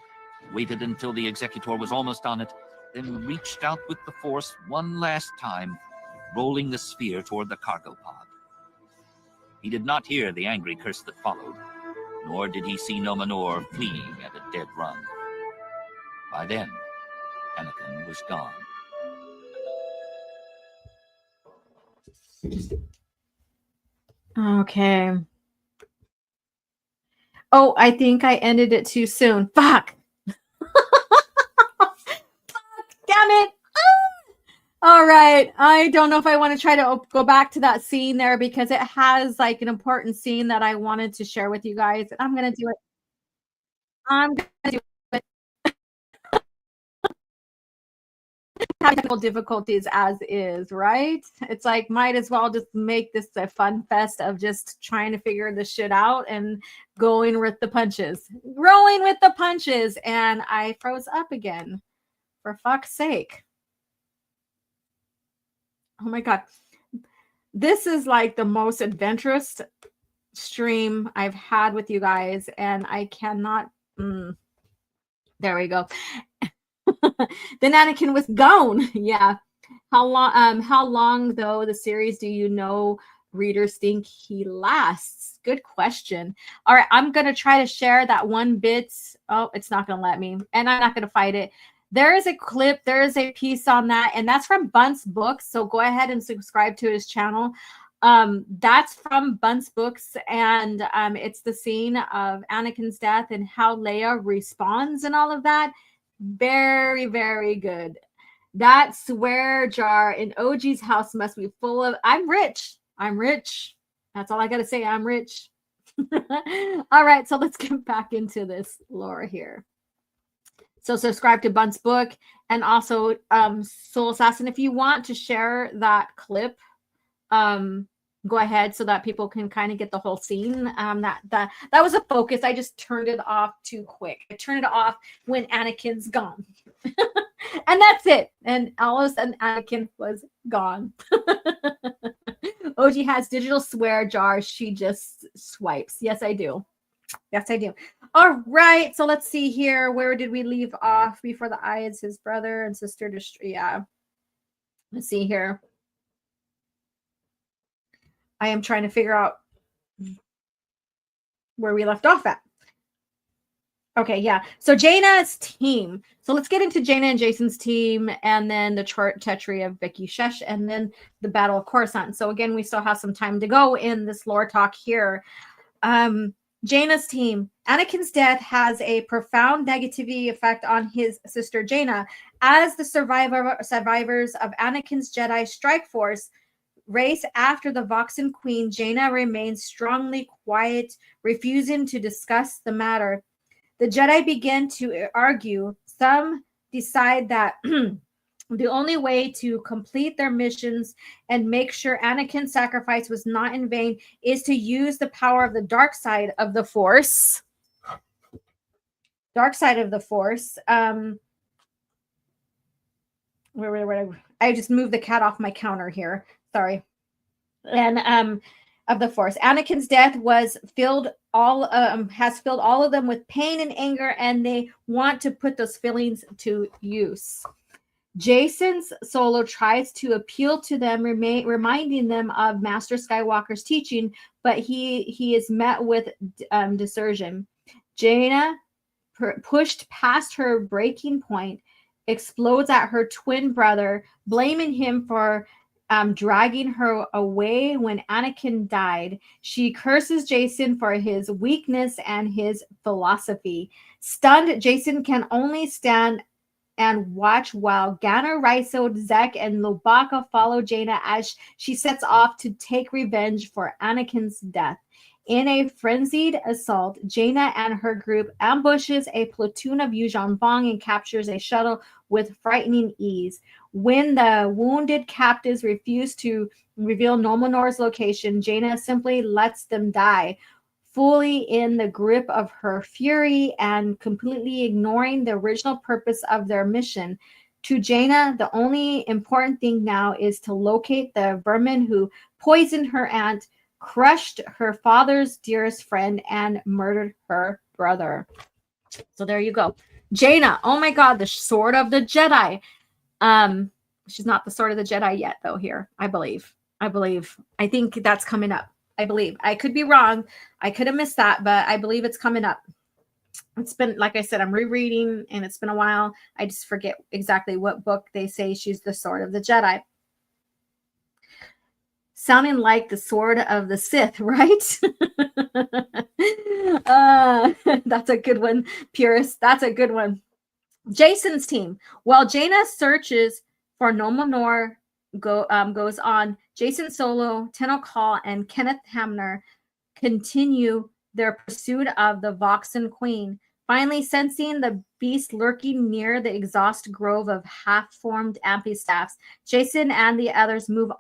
Speaker 8: until the Executor was almost on it, then reached out with the Force one last time, rolling the sphere toward the cargo pod. He did not hear the angry curse that followed, nor did he see Nomenor fleeing at a dead run. By then, Anakin was gone.
Speaker 4: Okay. Oh, I think I ended it too soon. Fuck. Fuck. Damn it. All right. I don't know if I want to try to go back to that scene there because it has like an important scene that I wanted to share with you guys. I'm going to do it. I'm going to do it. Technical difficulties as is, right? It's like, might as well just make this a fun fest of just trying to figure this shit out and going with the punches. Rolling with the punches. And I froze up again. For fuck's sake. Oh my God. This is like the most adventurous stream I've had with you guys. And I cannot. There we go. Then Anakin was gone. Yeah. How long though the series do you know readers think he lasts? Good question. All right, I'm gonna try to share that one bit. Oh, it's not gonna let me, and I'm not gonna fight it. There is a clip, there is a piece on that, and that's from Bunt's Books. So go ahead and subscribe to his channel. That's from Bunt's Books, and it's the scene of Anakin's death and how Leia responds and all of that. Very, very good. That swear jar in OG's house must be full of, I'm rich. I'm rich. That's all I got to say. I'm rich. All right. So let's get back into this lore here. So subscribe to Bunt's book and also Soul Assassin. If you want to share that clip, go ahead so that people can kind of get the whole scene. That was a focus. I just turned it off too quick. I turned it off when Anakin's gone. And that's it. And all of a sudden Anakin was gone. OG has digital swear jars. She just swipes. Yes, I do. Yes, I do. All right. So let's see here. Where did we leave off? Before the eyes, his brother and sister. Yeah. Let's see here. I am trying to figure out where we left off at. Okay, yeah. So Jaina's team. So let's get into Jaina and Jason's team, and then the treachery of Vicky Shesh, and then the Battle of Coruscant. So again, we still have some time to go in this lore talk here. Jaina's team. Anakin's death has a profound negativity effect on his sister Jaina. As the survivors of Anakin's Jedi strike force race after the Voxen Queen, Jaina remains strongly quiet, refusing to discuss the matter. The Jedi begin to argue. Some decide that the only way to complete their missions and make sure Anakin's sacrifice was not in vain is to use the power of the dark side of the Force. Dark side of the Force. Where I just moved the cat off my counter here. Sorry. And of the Force. Anakin's death has filled all of them with pain and anger, and they want to put those feelings to use. Jason's Solo tries to appeal to them, reminding them of Master Skywalker's teaching, but he is met with desertion. Jaina, pushed past her breaking point, explodes at her twin brother, blaming him for dragging her away when Anakin died. She curses Jason for his weakness and his philosophy. Stunned, Jason can only stand and watch while Ganner, Raiso, Zek, and Lobaka follow Jaina as she sets off to take revenge for Anakin's death. In a frenzied assault, Jaina and her group ambushes a platoon of Yuuzhan Vong and captures a shuttle with frightening ease. When the wounded captives refuse to reveal Nomenor's location, Jaina simply lets them die, fully in the grip of her fury and completely ignoring the original purpose of their mission. To Jaina, the only important thing now is to locate the vermin who poisoned her aunt, crushed her father's dearest friend, and murdered her brother. So there you go. Jaina, oh my god, the sword of the Jedi. She's not the sword of the Jedi yet, though, here, I believe. I think that's coming up. I believe. I could be wrong. I could have missed that, but I believe it's coming up. It's been, like I said, I'm rereading, and it's been a while. I just forget exactly what book they say she's the sword of the Jedi. Sounding like the sword of the Sith, right? That's a good one, purist. That's a good one. Jason's team. While Jaina searches for Nomenor goes on, Jason Solo, Tenno Call, and Kenneth Hamner continue their pursuit of the Voxen Queen. Finally, sensing the beast lurking near the exhaust grove of half-formed amphistaffs, Jason and the others move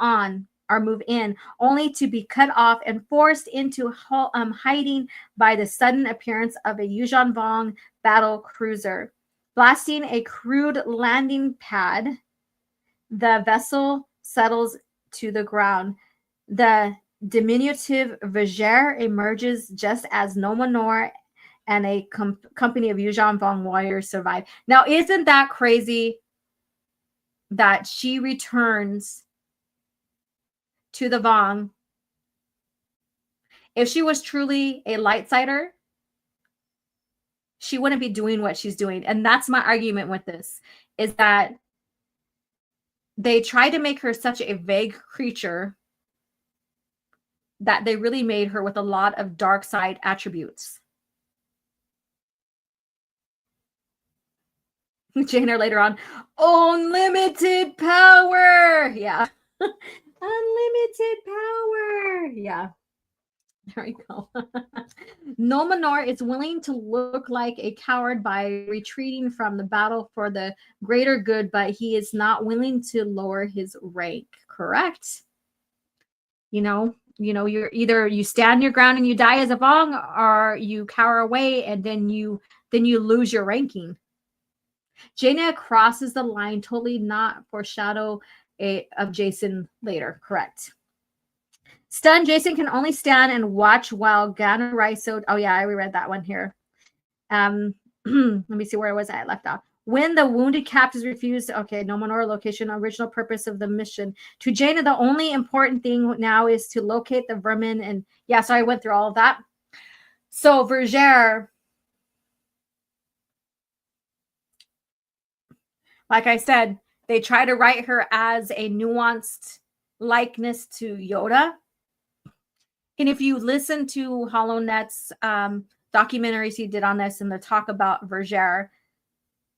Speaker 4: in, only to be cut off and forced into hiding by the sudden appearance of a Yuuzhan Vong battle cruiser. Blasting a crude landing pad, the vessel settles to the ground. The diminutive Viger emerges just as Nomenor and a company of Yuuzhan Vong warriors survive. Now, isn't that crazy that she returns to the Vong? If she was truly a lightsider, she wouldn't be doing what she's doing. And that's my argument with this, is that they tried to make her such a vague creature that they really made her with a lot of dark side attributes. Jaina later on, unlimited power. Yeah. Unlimited power. Yeah. There we go. Nomenor is willing to look like a coward by retreating from the battle for the greater good, but he is not willing to lower his rank. Correct? You're either you stand your ground and you die as a Vong, or you cower away and then you lose your ranking. Jaina crosses the line, totally not foreshadow of Jason later. Correct. Stunned, Jason can only stand and watch while Ghana Raiso. Oh yeah, I reread that one here. Let me see where was I left off. When the wounded captives refused, okay, Nomenor location, original purpose of the mission. To Jaina, the only important thing now is to locate the vermin. And yeah, so I went through all of that. So Viger, like I said, they try to write her as a nuanced likeness to Yoda. And if you listen to HoloNet's documentaries he did on this and the talk about Viger,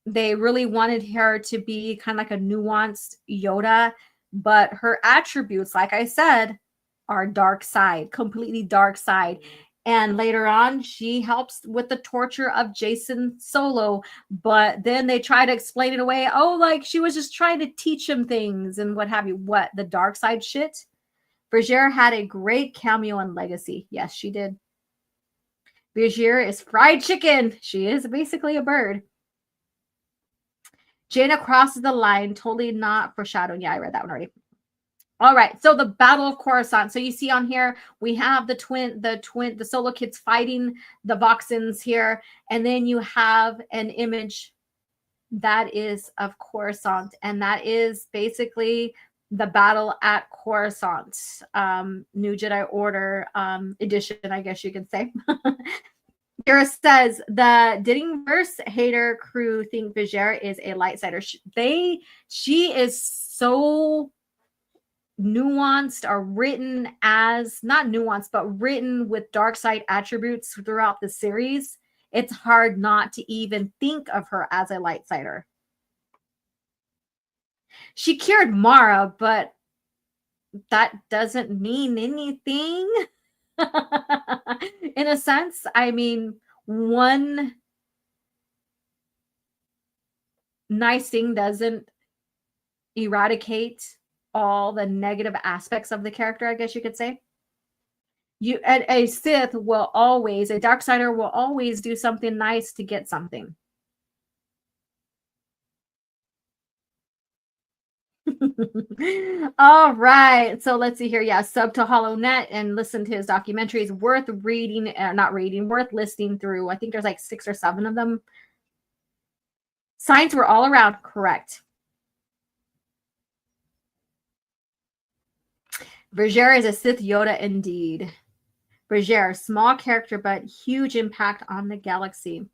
Speaker 4: they really wanted her to be kind of like a nuanced Yoda, but her attributes, like I said, are dark side, completely dark side. And later on, she helps with the torture of Jason Solo, but then they try to explain it away. Oh, like she was just trying to teach him things and what have you. What, the dark side shit? Viger had a great cameo in Legacy. Yes, she did. Viger is fried chicken. She is basically a bird. Jaina crosses the line, totally not foreshadowing. Yeah, I read that one already. All right, so the Battle of Coruscant. So you see on here, we have the Solo kids fighting the Voxens here, and then you have an image that is of Coruscant, and that is basically the battle at Coruscant, New Jedi Order edition, I guess you could say. Kira says the Didingverse hater crew think Viger is a lightsider. She is so nuanced, or written as, not nuanced, but written with dark side attributes throughout the series. It's hard not to even think of her as a lightsider. She cured Mara, but that doesn't mean anything. In a sense, I mean, one nice thing doesn't eradicate all the negative aspects of the character, I guess you could say. A Sith will always, a Darksider will always do something nice to get something. All right. So let's see here. Yeah, sub to HoloNet and listen to his documentaries. Worth reading, not reading, worth listening through. I think there's like 6 or 7 of them. Signs were all around. Correct. Vergere is a Sith Yoda indeed. Vergere, small character, but huge impact on the galaxy.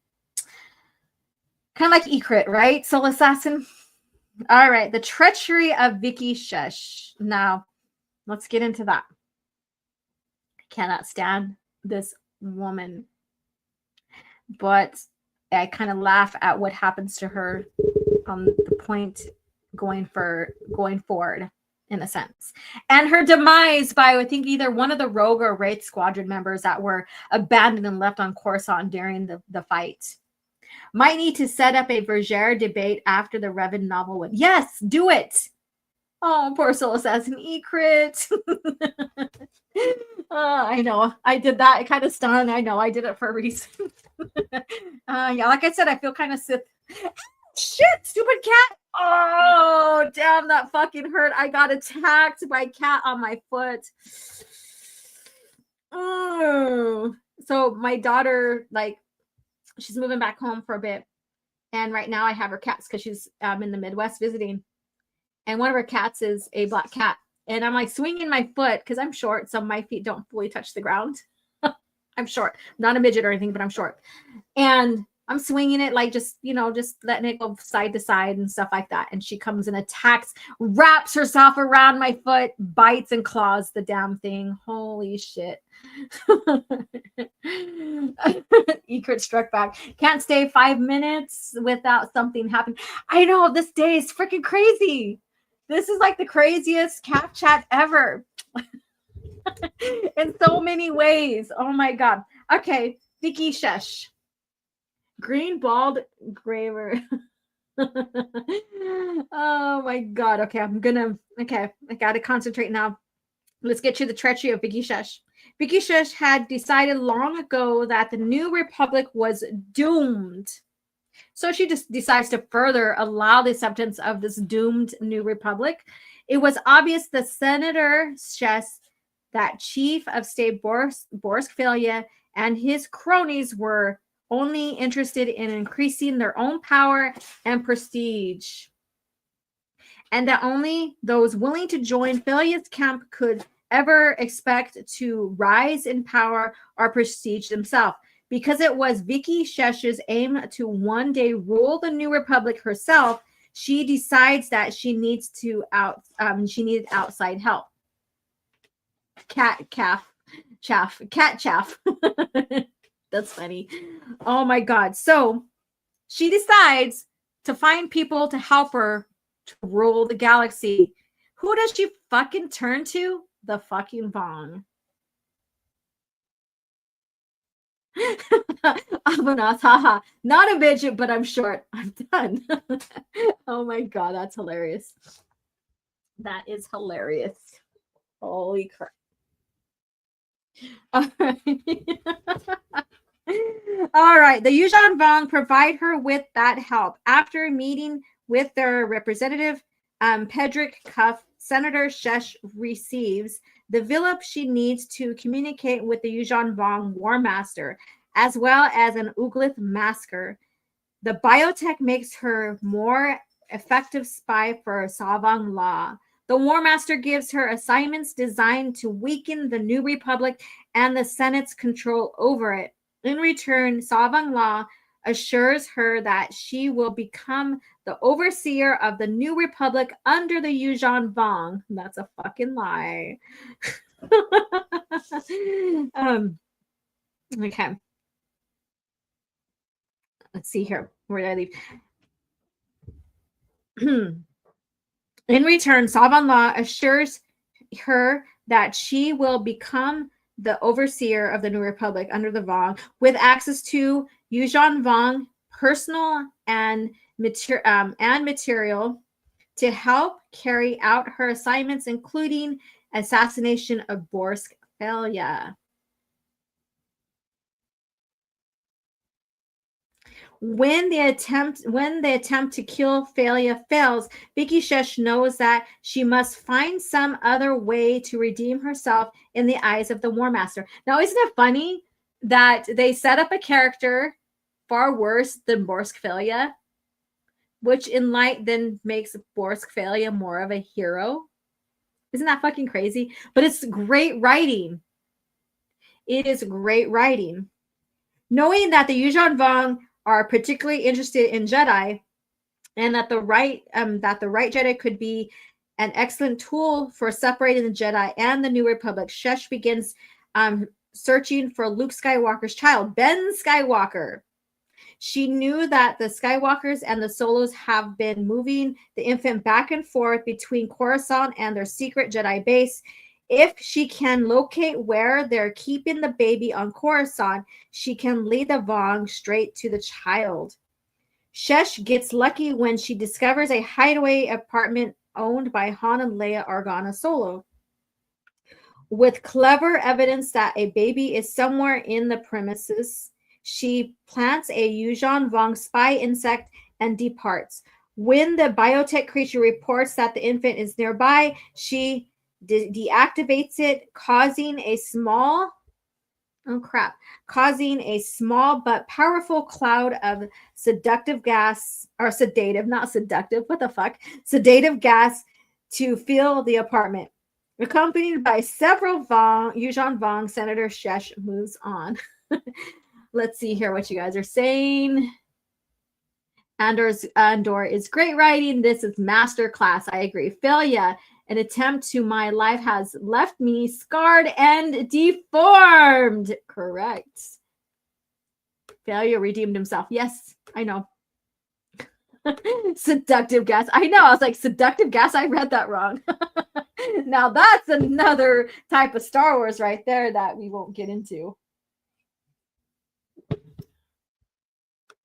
Speaker 4: Kind of like Ikrit, right? Soul Assassin. All right. The treachery of Vicky Shesh. Now, let's get into that. I cannot stand this woman. But I kind of laugh at what happens to her on the point going forward, in a sense. And her demise by, I think, either one of the Rogue or Wraith squadron members that were abandoned and left on Coruscant during the fight. Might need to set up a Vergere debate after the Revan novel would. Yes, do it. Oh, poor Soul Assassin Ikrit. I know. I did that. It kind of stunned. I know. I did it for a reason. Yeah, like I said, I feel kind of Sith. Shit, stupid cat. Oh, damn, that fucking hurt. I got attacked by a cat on my foot. Oh. So my daughter, like, she's moving back home for a bit. And right now I have her cats because she's in the Midwest visiting. And one of her cats is a black cat. And I'm like swinging my foot because I'm short. So my feet don't fully touch the ground. I'm short, not a midget or anything, but I'm short. And I'm swinging it like just letting it go side to side and stuff like that. And she comes and attacks, wraps herself around my foot, bites and claws the damn thing. Holy shit. Ikrit struck back. Can't stay 5 minutes without something happening. I know, this day is freaking crazy. This is like the craziest CAF chat ever. In so many ways. Oh my god. Okay, Vicky Shesh. Green bald graver. Oh my god. Okay, I gotta concentrate now. Let's get to the treachery of Vicky Shesh. Vicky Shesh had decided long ago that the New Republic was doomed. So she just decides to further allow the acceptance of this doomed New Republic. It was obvious that Senator Shesh, that Chief of State Boris Felia, and his cronies were only interested in increasing their own power and prestige, and that only those willing to join Felia's camp could ever expect to rise in power or prestige themselves. Because it was Vicky Shesh's aim to one day rule the New Republic herself, she decides that she needed outside help. Cat chaff. That's funny. Oh my god. So she decides to find people to help her to rule the galaxy. Who does she fucking turn to? The fucking Vong. Avanos, haha. Not a midget, but I'm short. I'm done. Oh my god, that's hilarious. That is hilarious. Holy crap. All right. All right. The Yuuzhan Vong provide her with that help. After meeting with their representative, Pedrick Cuff, Senator Shesh receives the Villip she needs to communicate with the Yuuzhan Vong War Master, as well as an Uglith Masker. The biotech makes her more effective spy for Savang Law. The War Master gives her assignments designed to weaken the New Republic and the Senate's control over it. In return, Savang Law assures her that she will become the overseer of the New Republic under the Yuuzhan Vong. That's a fucking lie. Okay. Let's see here. Where did I leave? In return, Savang Law assures her that she will become the overseer of the New Republic under the Vong, with access to Yuuzhan Vong personal and material to help carry out her assignments, including assassination of Boris Felia. When the attempt to kill Thalia fails, Vicky Shesh knows that she must find some other way to redeem herself in the eyes of the War Master. Now, isn't it funny that they set up a character far worse than Borsk Thalia, which in light then makes Borsk Thalia more of a hero? Isn't that fucking crazy? But it's great writing. It is great writing. Knowing that the Yuuzhan Vong are particularly interested in Jedi, and that the right Jedi could be an excellent tool for separating the Jedi and the New Republic, Shesh begins searching for Luke Skywalker's child, Ben Skywalker. She knew that the Skywalkers and the Solos have been moving the infant back and forth between Coruscant and their secret Jedi base. If she can locate where they're keeping the baby on Coruscant, she can lead the Vong straight to the child. Shesh gets lucky when she discovers a hideaway apartment owned by Han and Leia Organa Solo. With clever evidence that a baby is somewhere in the premises, she plants a Yuuzhan Vong spy insect and departs. When the biotech creature reports that the infant is nearby, she deactivates it, causing a small but powerful cloud of sedative gas to fill the apartment. Accompanied by several Yuuzhan Vong, Senator Shesh moves on. Let's see here what you guys are saying. Andor is great writing. This is masterclass. I agree. Failure, an attempt to my life, has left me scarred and deformed. Correct. Failure redeemed himself. Yes, I know. Seductive gas. I know. I was like, seductive gas. I read that wrong. Now that's another type of Star Wars right there that we won't get into.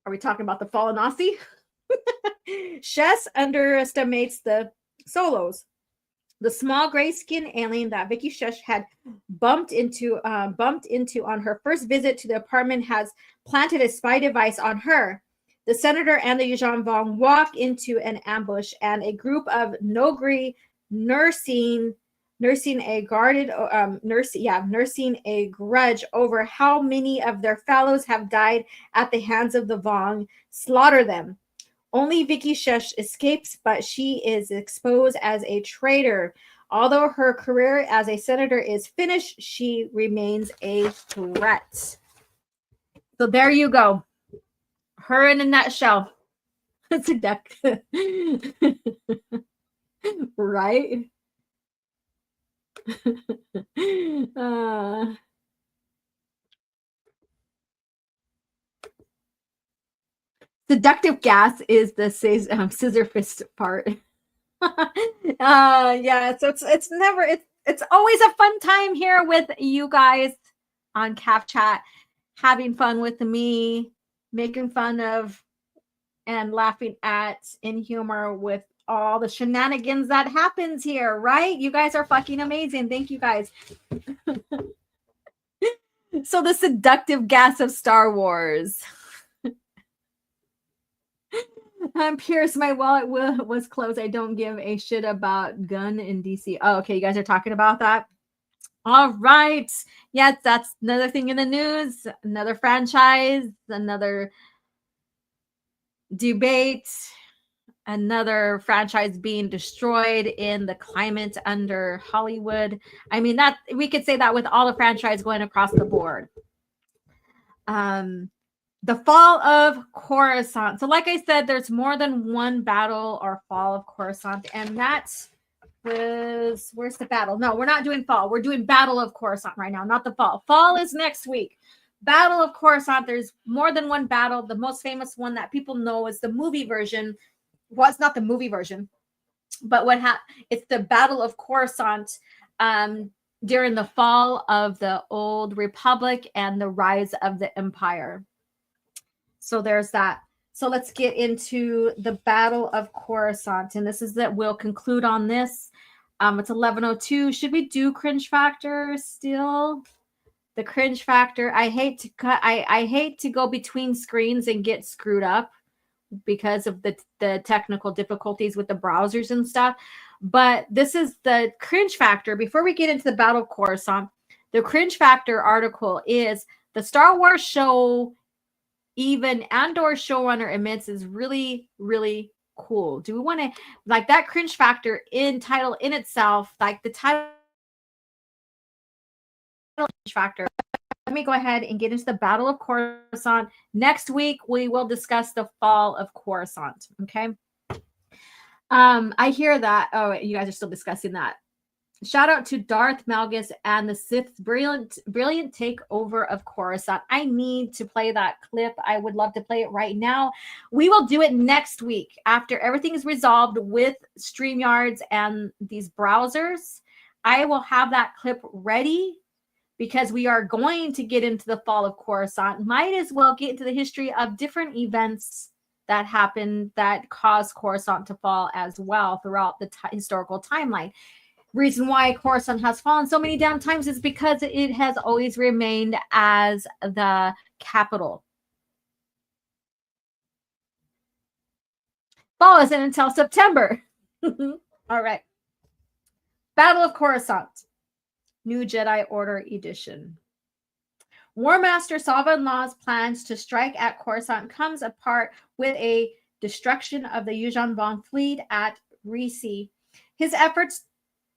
Speaker 4: Are we talking about the fallen Aussie? Shesh underestimates the Solos. The small gray-skinned alien that Vicky Shesh had bumped into on her first visit to the apartment has planted a spy device on her. The senator and the Yuuzhan Vong walk into an ambush, and a group of Nogri nursing a grudge over how many of their fellows have died at the hands of the Vong, slaughter them. Only Vicky Shesh escapes, but she is exposed as a traitor. Although her career as a senator is finished, she remains a threat. So there you go. Her in a nutshell. It's a duck. Right? Seductive gas is the scissor fist part. Yeah, so it's always a fun time here with you guys on CAF Chat, having fun with me, making fun of and laughing at in humor with all the shenanigans that happens here, right? You guys are fucking amazing. Thank you guys. So the seductive gas of Star Wars. Pierce, my wallet was closed. I don't give a shit about gun in DC. Oh, okay. You guys are talking about that. All right. Yes, that's another thing in the news. Another franchise, another debate, another franchise being destroyed in the climate under Hollywood. I mean, that we could say that with all the franchise going across the board. The fall of Coruscant. So like I said, there's more than one battle or fall of Coruscant, and that was, where's the battle? No, we're not doing fall. We're doing Battle of Coruscant right now, not the fall. Fall is next week. Battle of Coruscant, there's more than one battle. The most famous one that people know is the movie version. Well, it's not the movie version, but it's the Battle of Coruscant during the fall of the Old Republic and the rise of the Empire. So there's that. So let's get into the Battle of Coruscant. And this is that we'll conclude on this. It's 11:02. Should we do Cringe Factor still? The cringe factor. I hate to cut. I hate to go between screens and get screwed up because of the technical difficulties with the browsers and stuff. But this is the cringe factor. Before we get into the Battle of Coruscant, the cringe factor article is the Star Wars show, even Andor showrunner admits, is really, really cool. Do we want to, like, that cringe factor in title in itself, like the title cringe factor. Let me go ahead and get into the Battle of Coruscant. Next week, we will discuss the fall of Coruscant. Okay. I hear that. Oh, you guys are still discussing that. Shout out to Darth Malgus and the Sith's brilliant takeover of Coruscant. I need to play that clip. I would love to play it right now. We will do it next week after everything is resolved with StreamYards and these browsers. I will have that clip ready because we are going to get into the fall of Coruscant. Might as well get into the history of different events that happened that caused Coruscant to fall as well throughout the historical timeline. Reason why Coruscant has fallen so many damn times is because it has always remained as the capital. Fall isn't until September. All right. Battle of Coruscant. New Jedi Order Edition. War Master Savan Law's plans to strike at Coruscant comes apart with a destruction of the Yuuzhan Vong fleet at Risi. His efforts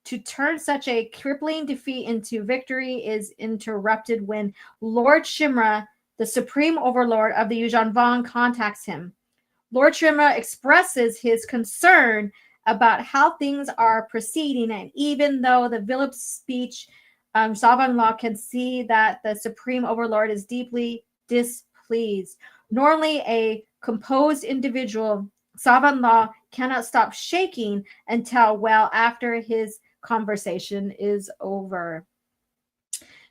Speaker 4: to turn such a crippling defeat into victory is interrupted when Lord Shimra, the supreme overlord of the Yuuzhan Vong, contacts him. Lord Shimra expresses his concern about how things are proceeding, and even though the Villip's speech, Savan Law can see that the supreme overlord is deeply displeased. Normally a composed individual, Savan Law cannot stop shaking until well after his conversation is over.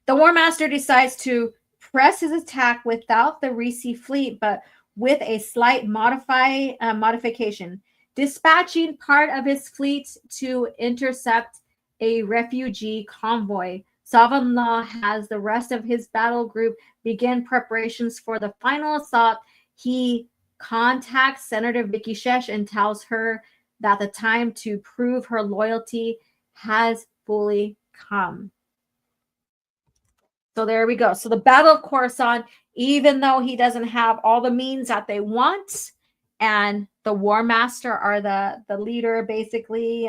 Speaker 4: The War Master decides to press his attack without the Risi fleet, but with a slight modification, dispatching part of his fleet to intercept a refugee convoy. Savan Law has the rest of his battle group begin preparations for the final assault. He contacts Senator Vicky Shesh and tells her that the time to prove her loyalty has fully come. So there we go. So the Battle of Coruscant, even though he doesn't have all the means that they want, and the War Master are the leader, basically,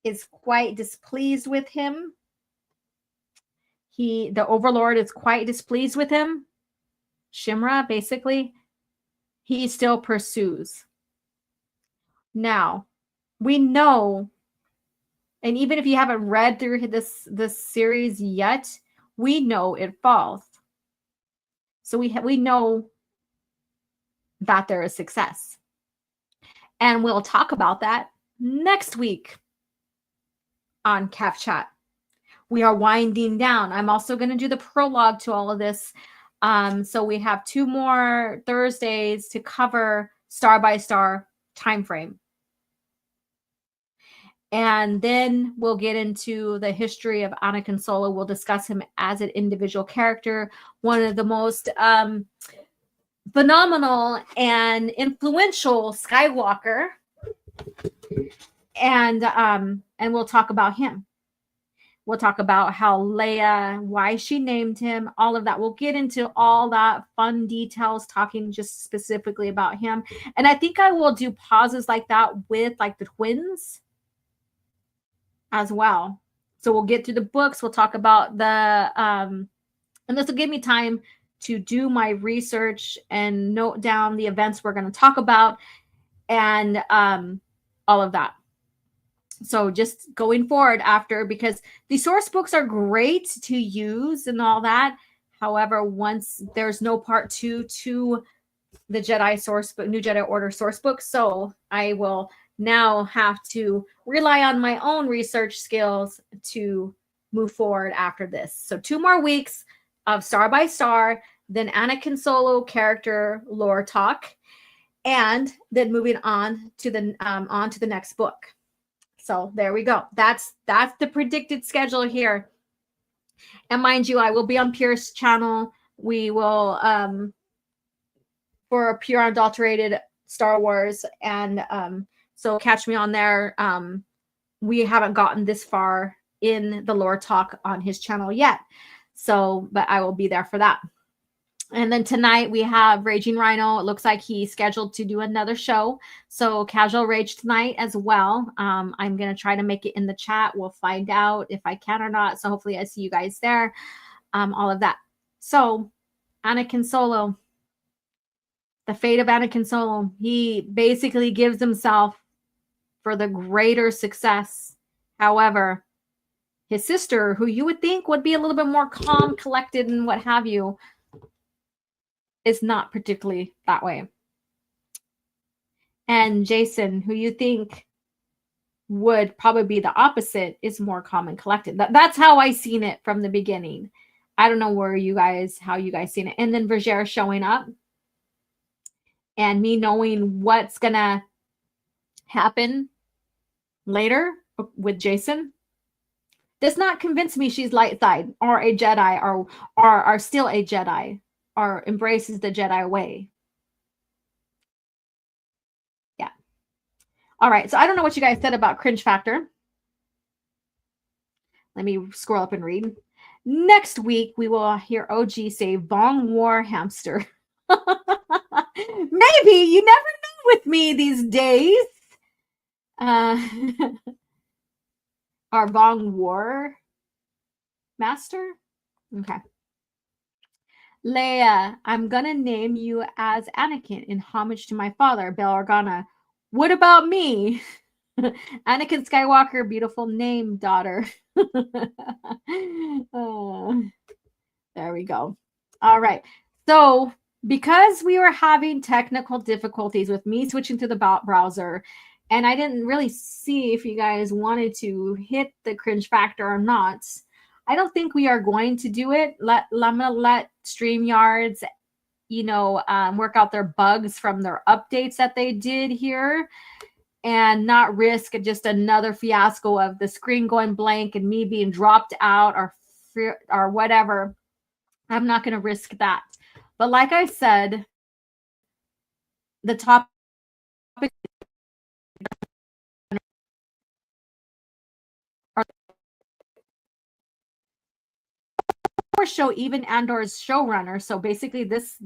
Speaker 4: is quite displeased with him. The Overlord is quite displeased with him. Shimra, basically, he still pursues. Now, we know, and even if you haven't read through this series yet, we know it falls. So we know that there is success. And we'll talk about that next week on CAF Chat. We are winding down. I'm also going to do the prologue to all of this. So we have 2 more Thursdays to cover star by star time frame. And then we'll get into the history of Anakin Solo. We'll discuss him as an individual character, one of the most phenomenal and influential Skywalker. And we'll talk about him. We'll talk about how Leia, why she named him, all of that. We'll get into all that fun details, talking just specifically about him. And I think I will do pauses like that with like the twins as well. So we'll get through the books. We'll talk about the, and this will give me time to do my research and note down the events we're going to talk about and all of that. So just going forward after, because the source books are great to use and all that. However, once there's no part 2 to the Jedi source book, New Jedi Order source book, so I will now have to rely on my own research skills to move forward after this. So 2 more weeks of star by star, then Anakin Solo character lore talk, and then moving on to the next book. So there we go. That's the predicted schedule here. And mind you, I will be on Pierce's channel. We will for a pure unadulterated Star Wars, and so catch me on there. We haven't gotten this far in the lore talk on his channel yet, so but I will be there for that. And then tonight we have Raging Rhino. It looks like he's scheduled to do another show, so Casual Rage tonight as well. I'm gonna try to make it in the chat. We'll find out if I can or not, so hopefully I see you guys there. All of that. So Anakin Solo, the fate of Anakin Solo, he basically gives himself for the greater success. However, his sister, who you would think would be a little bit more calm, collected, and what have you, is not particularly that way. And Jason, who you think would probably be the opposite, is more calm and collected. That's how I seen it from the beginning. I don't know how you guys seen it. And then Vergere showing up and me knowing what's gonna happen later with Jason does not convince me she's light side or a Jedi or are still a Jedi or embraces the Jedi way. Yeah. All right. So I don't know what you guys said about Cringe Factor. Let me scroll up and read. Next week, we will hear OG say Bong War Hamster. Maybe. You never know with me these days. Our Bong War Master? Okay. Leia, I'm going to name you as Anakin in homage to my father, Bail Organa. What about me? Anakin Skywalker, beautiful name, daughter. There we go. All right. So because we were having technical difficulties with me switching to the browser, and I didn't really see if you guys wanted to hit the cringe factor or not, I don't think we are going to do it. I'm going to let StreamYards, work out their bugs from their updates that they did here and not risk just another fiasco of the screen going blank and me being dropped out or whatever. I'm not going to risk that. But like I said, the topic show, even Andor's showrunner. So basically this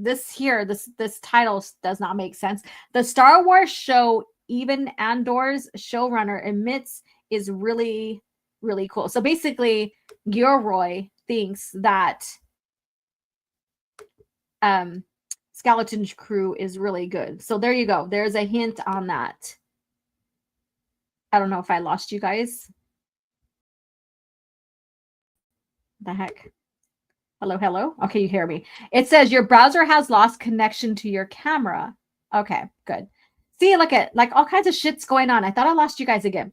Speaker 4: title does not make sense. The Star Wars show, even Andor's showrunner admits, is really, really cool. So basically Gilroy thinks that Skeleton Crew is really good. So there you go. There's a hint on that. I don't know if I lost you guys. The heck? Hello. Okay, you hear me. It says your browser has lost connection to your camera. Okay, good. See, look at like all kinds of shit's going on. I thought I lost you guys again.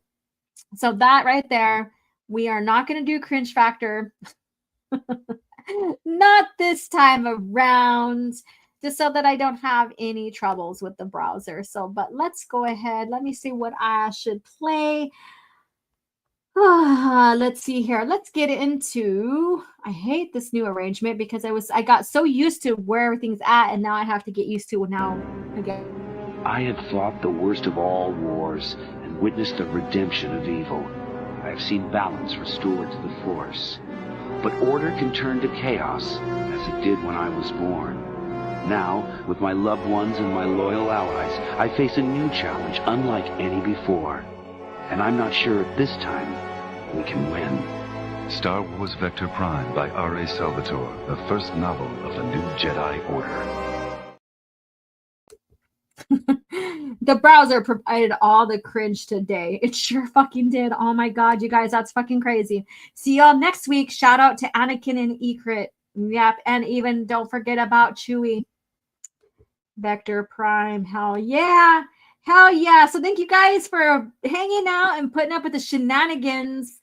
Speaker 4: So that right there, we are not going to do cringe factor. Not this time around, just so that I don't have any troubles with the browser. So, but let's go ahead. Let me see what I should play. Let's see here. Let's get into, I hate this new arrangement because I got so used to where everything's at, and now I have to get used to it now again.
Speaker 2: I had fought the worst of all wars and witnessed the redemption of evil. I have seen balance restored to the Force. But order can turn to chaos, as it did when I was born. Now, with my loved ones and my loyal allies, I face a new challenge unlike any before. And I'm not sure at this time we can win.
Speaker 9: Star Wars Vector Prime by R.A. Salvatore, the first novel of the new Jedi Order.
Speaker 4: The browser provided all the cringe today. It sure fucking did. Oh my god, you guys, that's fucking crazy. See y'all next week. Shout out to Anakin and Ekrit. Yep, and even don't forget about Chewie. Vector Prime. Hell yeah. Hell yeah. So thank you guys for hanging out and putting up with the shenanigans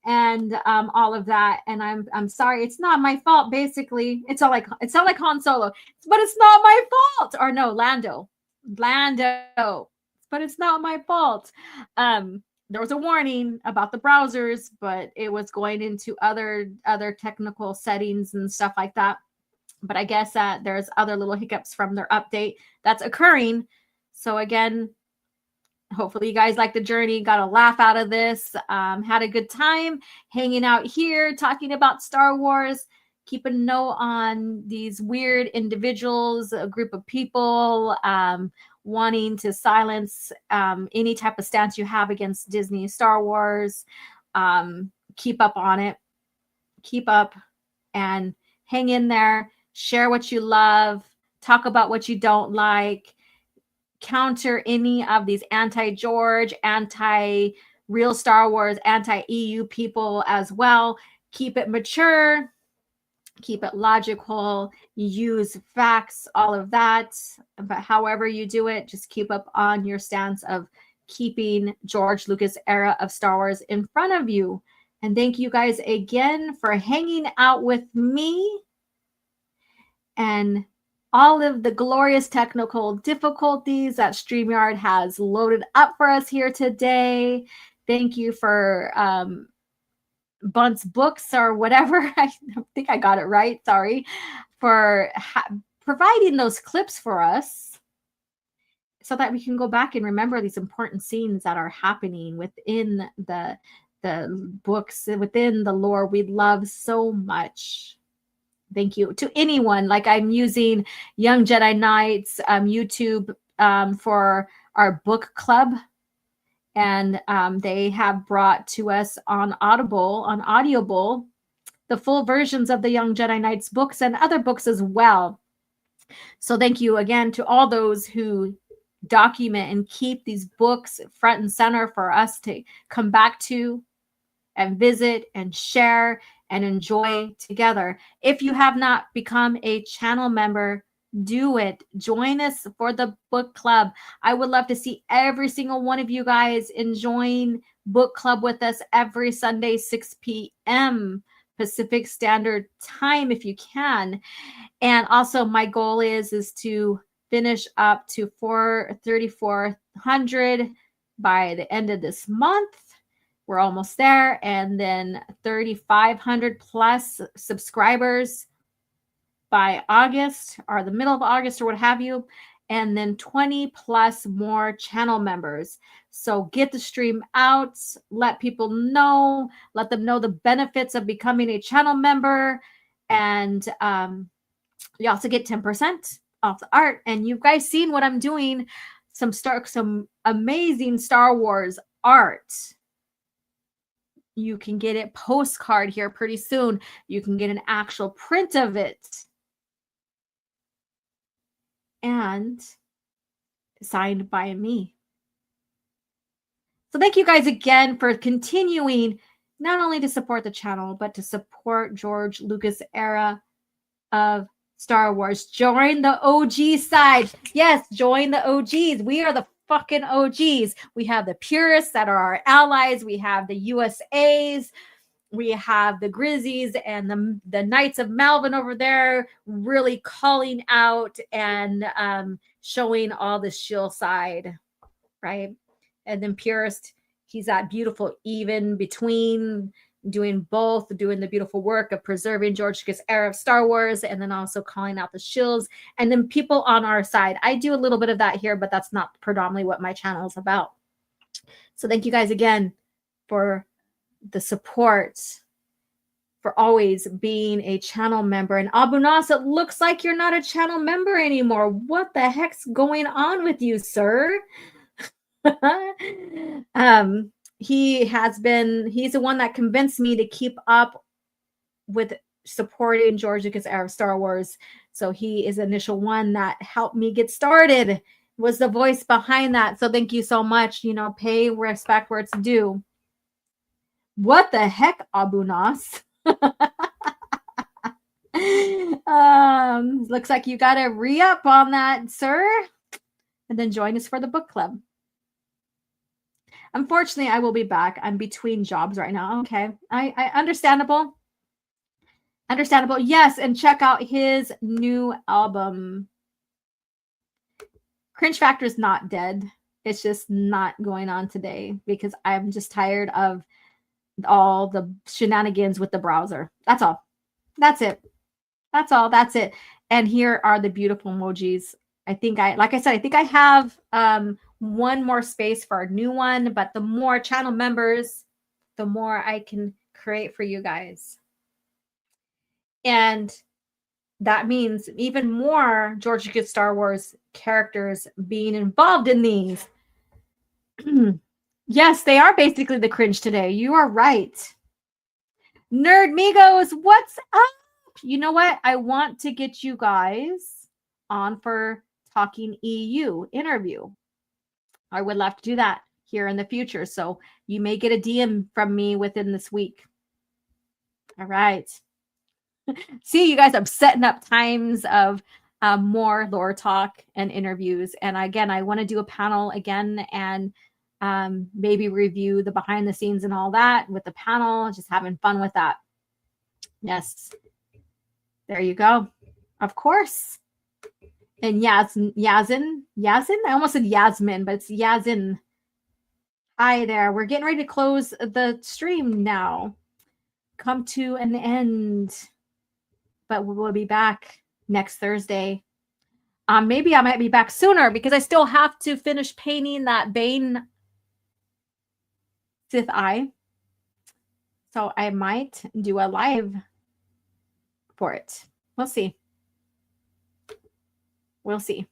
Speaker 4: and all of that. And I'm sorry, it's not my fault. Basically, it's not like Han Solo, but it's not my fault. Or no, Lando, but it's not my fault. there was a warning about the browsers, but it was going into other technical settings and stuff like that. But I guess that there's other little hiccups from their update that's occurring. So again, hopefully you guys like the journey, got a laugh out of this, had a good time hanging out here, talking about Star Wars. Keep a note on these weird individuals, a group of people wanting to silence any type of stance you have against Disney, Star Wars. Keep up on it. Keep up and hang in there. Share what you love. Talk about what you don't like. Counter any of these anti-George, anti-real Star Wars, anti-EU people as well. Keep it mature. Keep it logical. Use facts, all of that. But however you do it, just keep up on your stance of keeping George Lucas era of Star Wars in front of you. And thank you guys again for hanging out with me. And all of the glorious technical difficulties that StreamYard has loaded up for us here today. Thank you for Bunt's Books or whatever. I think I got it right. Sorry. For providing those clips for us so that we can go back and remember these important scenes that are happening within the books, within the lore we love so much. Thank you to anyone. Like I'm using Young Jedi Knights YouTube for our book club, and they have brought to us on Audible, the full versions of the Young Jedi Knights books and other books as well. So thank you again to all those who document and keep these books front and center for us to come back to and visit and share and enjoy together. If you have not become a channel member, do it. Join us for the book club. I would love to see every single one of you guys enjoying book club with us every Sunday, 6 p.m. Pacific Standard Time, if you can. And also my goal is to finish up to 3,400 by the end of this month. We're almost there. And then 3,500 plus subscribers by August or the middle of August or what have you. And then 20 plus more channel members. So get the stream out, let people know, let them know the benefits of becoming a channel member. And you also get 10% off the art. And you guys seen what I'm doing, some amazing Star Wars art. You can get it postcard here pretty soon. You can get an actual print of it. And signed by me. So thank you guys again for continuing not only to support the channel, but to support George Lucas era of Star Wars. Join the OG side. Yes, join the OGs. We are the fucking OGs. We have the purists that are our allies. We have the USAs. We have the Grizzies and the Knights of Malvin over there really calling out and showing all the shield side, right? And then purist, he's that beautiful even between, doing both, doing the beautiful work of preserving George Lucas era of Star Wars and then also calling out the shills. And then people on our side. I do a little bit of that here, but that's not predominantly what my channel is about. So thank you guys again for the support, for always being a channel member. And Abu Nas, it looks like you're not a channel member anymore. What the heck's going on with you, sir? He's the one that convinced me to keep up with supporting George Lucas era of Star Wars. So he is the initial one that helped me get started, was the voice behind that. So thank you so much. You know, pay respect where it's due. What the heck, Abu Nas? Looks like you got to re-up on that, sir. And then join us for the book club. Unfortunately, I will be back. I'm between jobs right now. Okay. I understandable. Understandable. Yes, and check out his new album. Cringe Factor is not dead. It's just not going on today because I'm just tired of all the shenanigans with the browser. That's all. That's it. That's all. That's it. And here are the beautiful emojis. Like I said, I think I have one more space for a new one, but the more channel members, the more I can create for you guys. And that means even more George Lucas Star Wars characters being involved in these. Yes, they are basically the cringe today. You are right. Nerd Migos, what's up? You know what? I want to get you guys on for Talking EU interview. I would love to do that here in the future. So you may get a DM from me within this week. All right. See, you guys, I'm setting up times of more lore talk and interviews. And again, I want to do a panel again and maybe review the behind the scenes and all that with the panel, just having fun with that. Yes. There you go. Of course. And Yazin. I almost said Yasmin, but it's Yazin. Hi there. We're getting ready to close the stream now. Come to an end. But we'll be back next Thursday. Maybe I might be back sooner because I still have to finish painting that Bane Sith Eye. So I might do a live for it. We'll see. We'll see.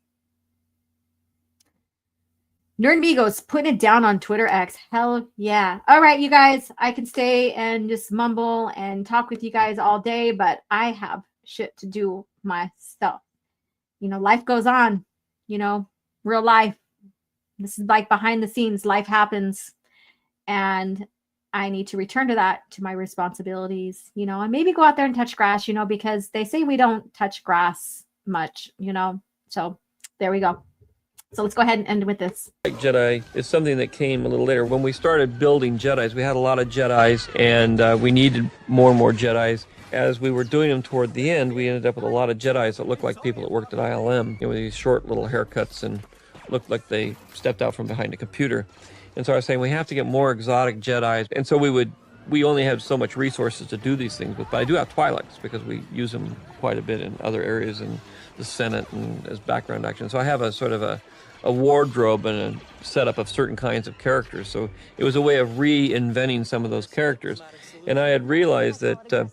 Speaker 4: Nerd Migos putting it down on Twitter X. Hell yeah. All right, you guys. I can stay and just mumble and talk with you guys all day, but I have shit to do myself. You know, life goes on. You know, real life. This is like behind the scenes. Life happens. And I need to return to that, to my responsibilities, you know, and maybe go out there and touch grass, you know, because they say we don't touch grass much, you know. So there we go. So let's go ahead and end with this.
Speaker 10: Jedi is something that came a little later. When we started building Jedis, we had a lot of Jedis, and we needed more and more Jedis. As we were doing them toward the end, we ended up with a lot of Jedis that looked like people that worked at ILM, you know, with these short little haircuts and looked like they stepped out from behind a computer. And so I was saying we have to get more exotic Jedis. And so we only have so much resources to do these things with. But I do have Twi'leks because we use them quite a bit in other areas in the Senate and as background action. So I have a sort of a wardrobe and a setup of certain kinds of characters. So it was a way of reinventing some of those characters. And I had realized that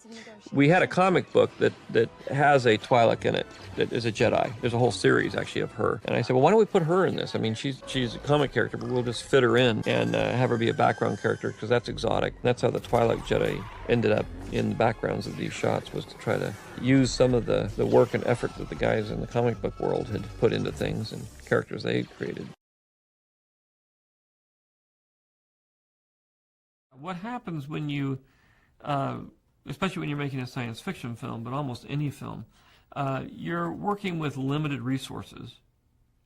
Speaker 10: we had a comic book that has a Twi'lek in it that is a Jedi. There's a whole series actually of her. And I said, well, why don't we put her in this? I mean, she's a comic character, but we'll just fit her in and have her be a background character because that's exotic. That's how the Twi'lek Jedi ended up in the backgrounds of these shots, was to try to use some of the work and effort that the guys in the comic book world had put into things and characters they had created. What happens when you, especially when you're making a science fiction film, but almost any film, you're working with limited resources,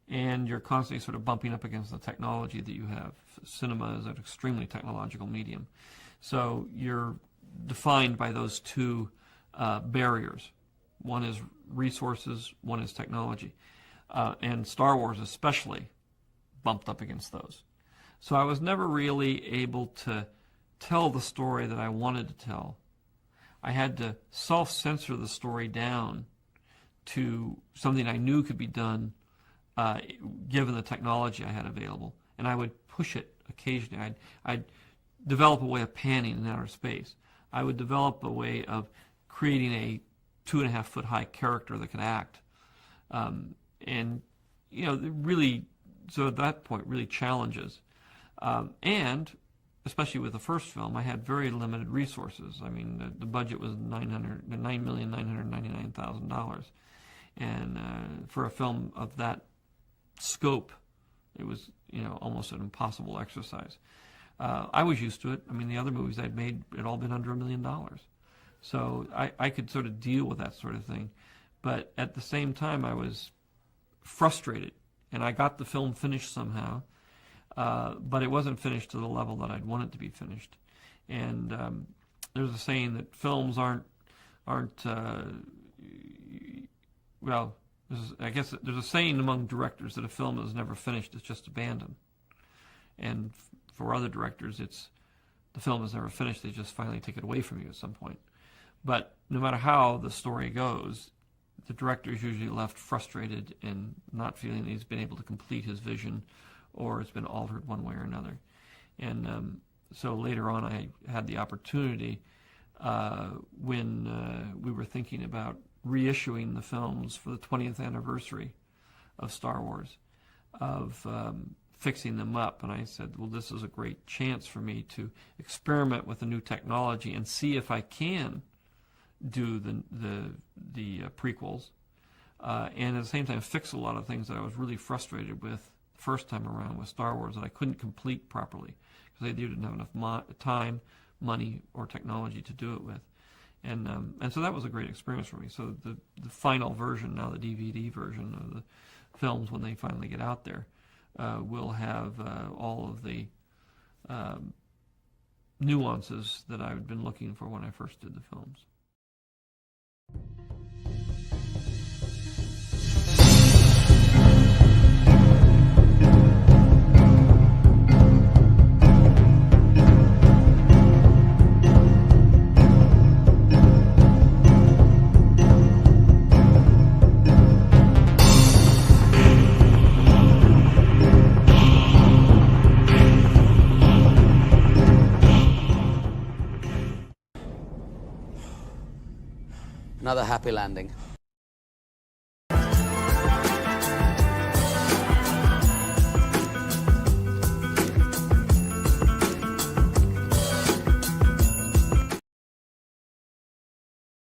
Speaker 10: and you're constantly sort of bumping up against the technology that you have. Cinema is an extremely technological medium. So you're defined by those two barriers. One is resources, one is technology. And Star Wars especially bumped up against those. So I was never really able to tell the story that I wanted to tell. I had to self-censor the story down to something I knew could be done given the technology I had available. And I would push it occasionally. I'd develop a way of panning in outer space. I would develop a way of creating a 2.5-foot high character that could act. And, you know, really, so at that point, really challenges. And especially with the first film, I had very limited resources. I mean, the budget was $9,999,000. And for a film of that scope, it was, you know, almost an impossible exercise. I was used to it. I mean, the other movies I'd made had all been under $1 million. So I could sort of deal with that sort of thing. But at the same time, I was frustrated. And I got the film finished somehow. But it wasn't finished to the level that I'd want it to be finished. And there's a saying that films aren't well, I guess there's a saying among directors that a film is never finished, it's just abandoned. And for other directors, it's the film is never finished. They just finally take it away from you at some point. But no matter how the story goes, the director is usually left frustrated and not feeling that he's been able to complete his vision, or it's been altered one way or another. And so later on, I had the opportunity when we were thinking about reissuing the films for the 20th anniversary of Star Wars, of fixing them up. And I said, well, this is a great chance for me to experiment with the new technology and see if I can do the prequels, and at the same time fix a lot of things that I was really frustrated with the first time around with Star Wars that I couldn't complete properly because I didn't have enough time, money, or technology to do it with. And so that was a great experience for me. So the final version, now the DVD version of the films, when they finally get out there, will have all of the nuances that I've been looking for when I first did the films.
Speaker 11: Another happy landing.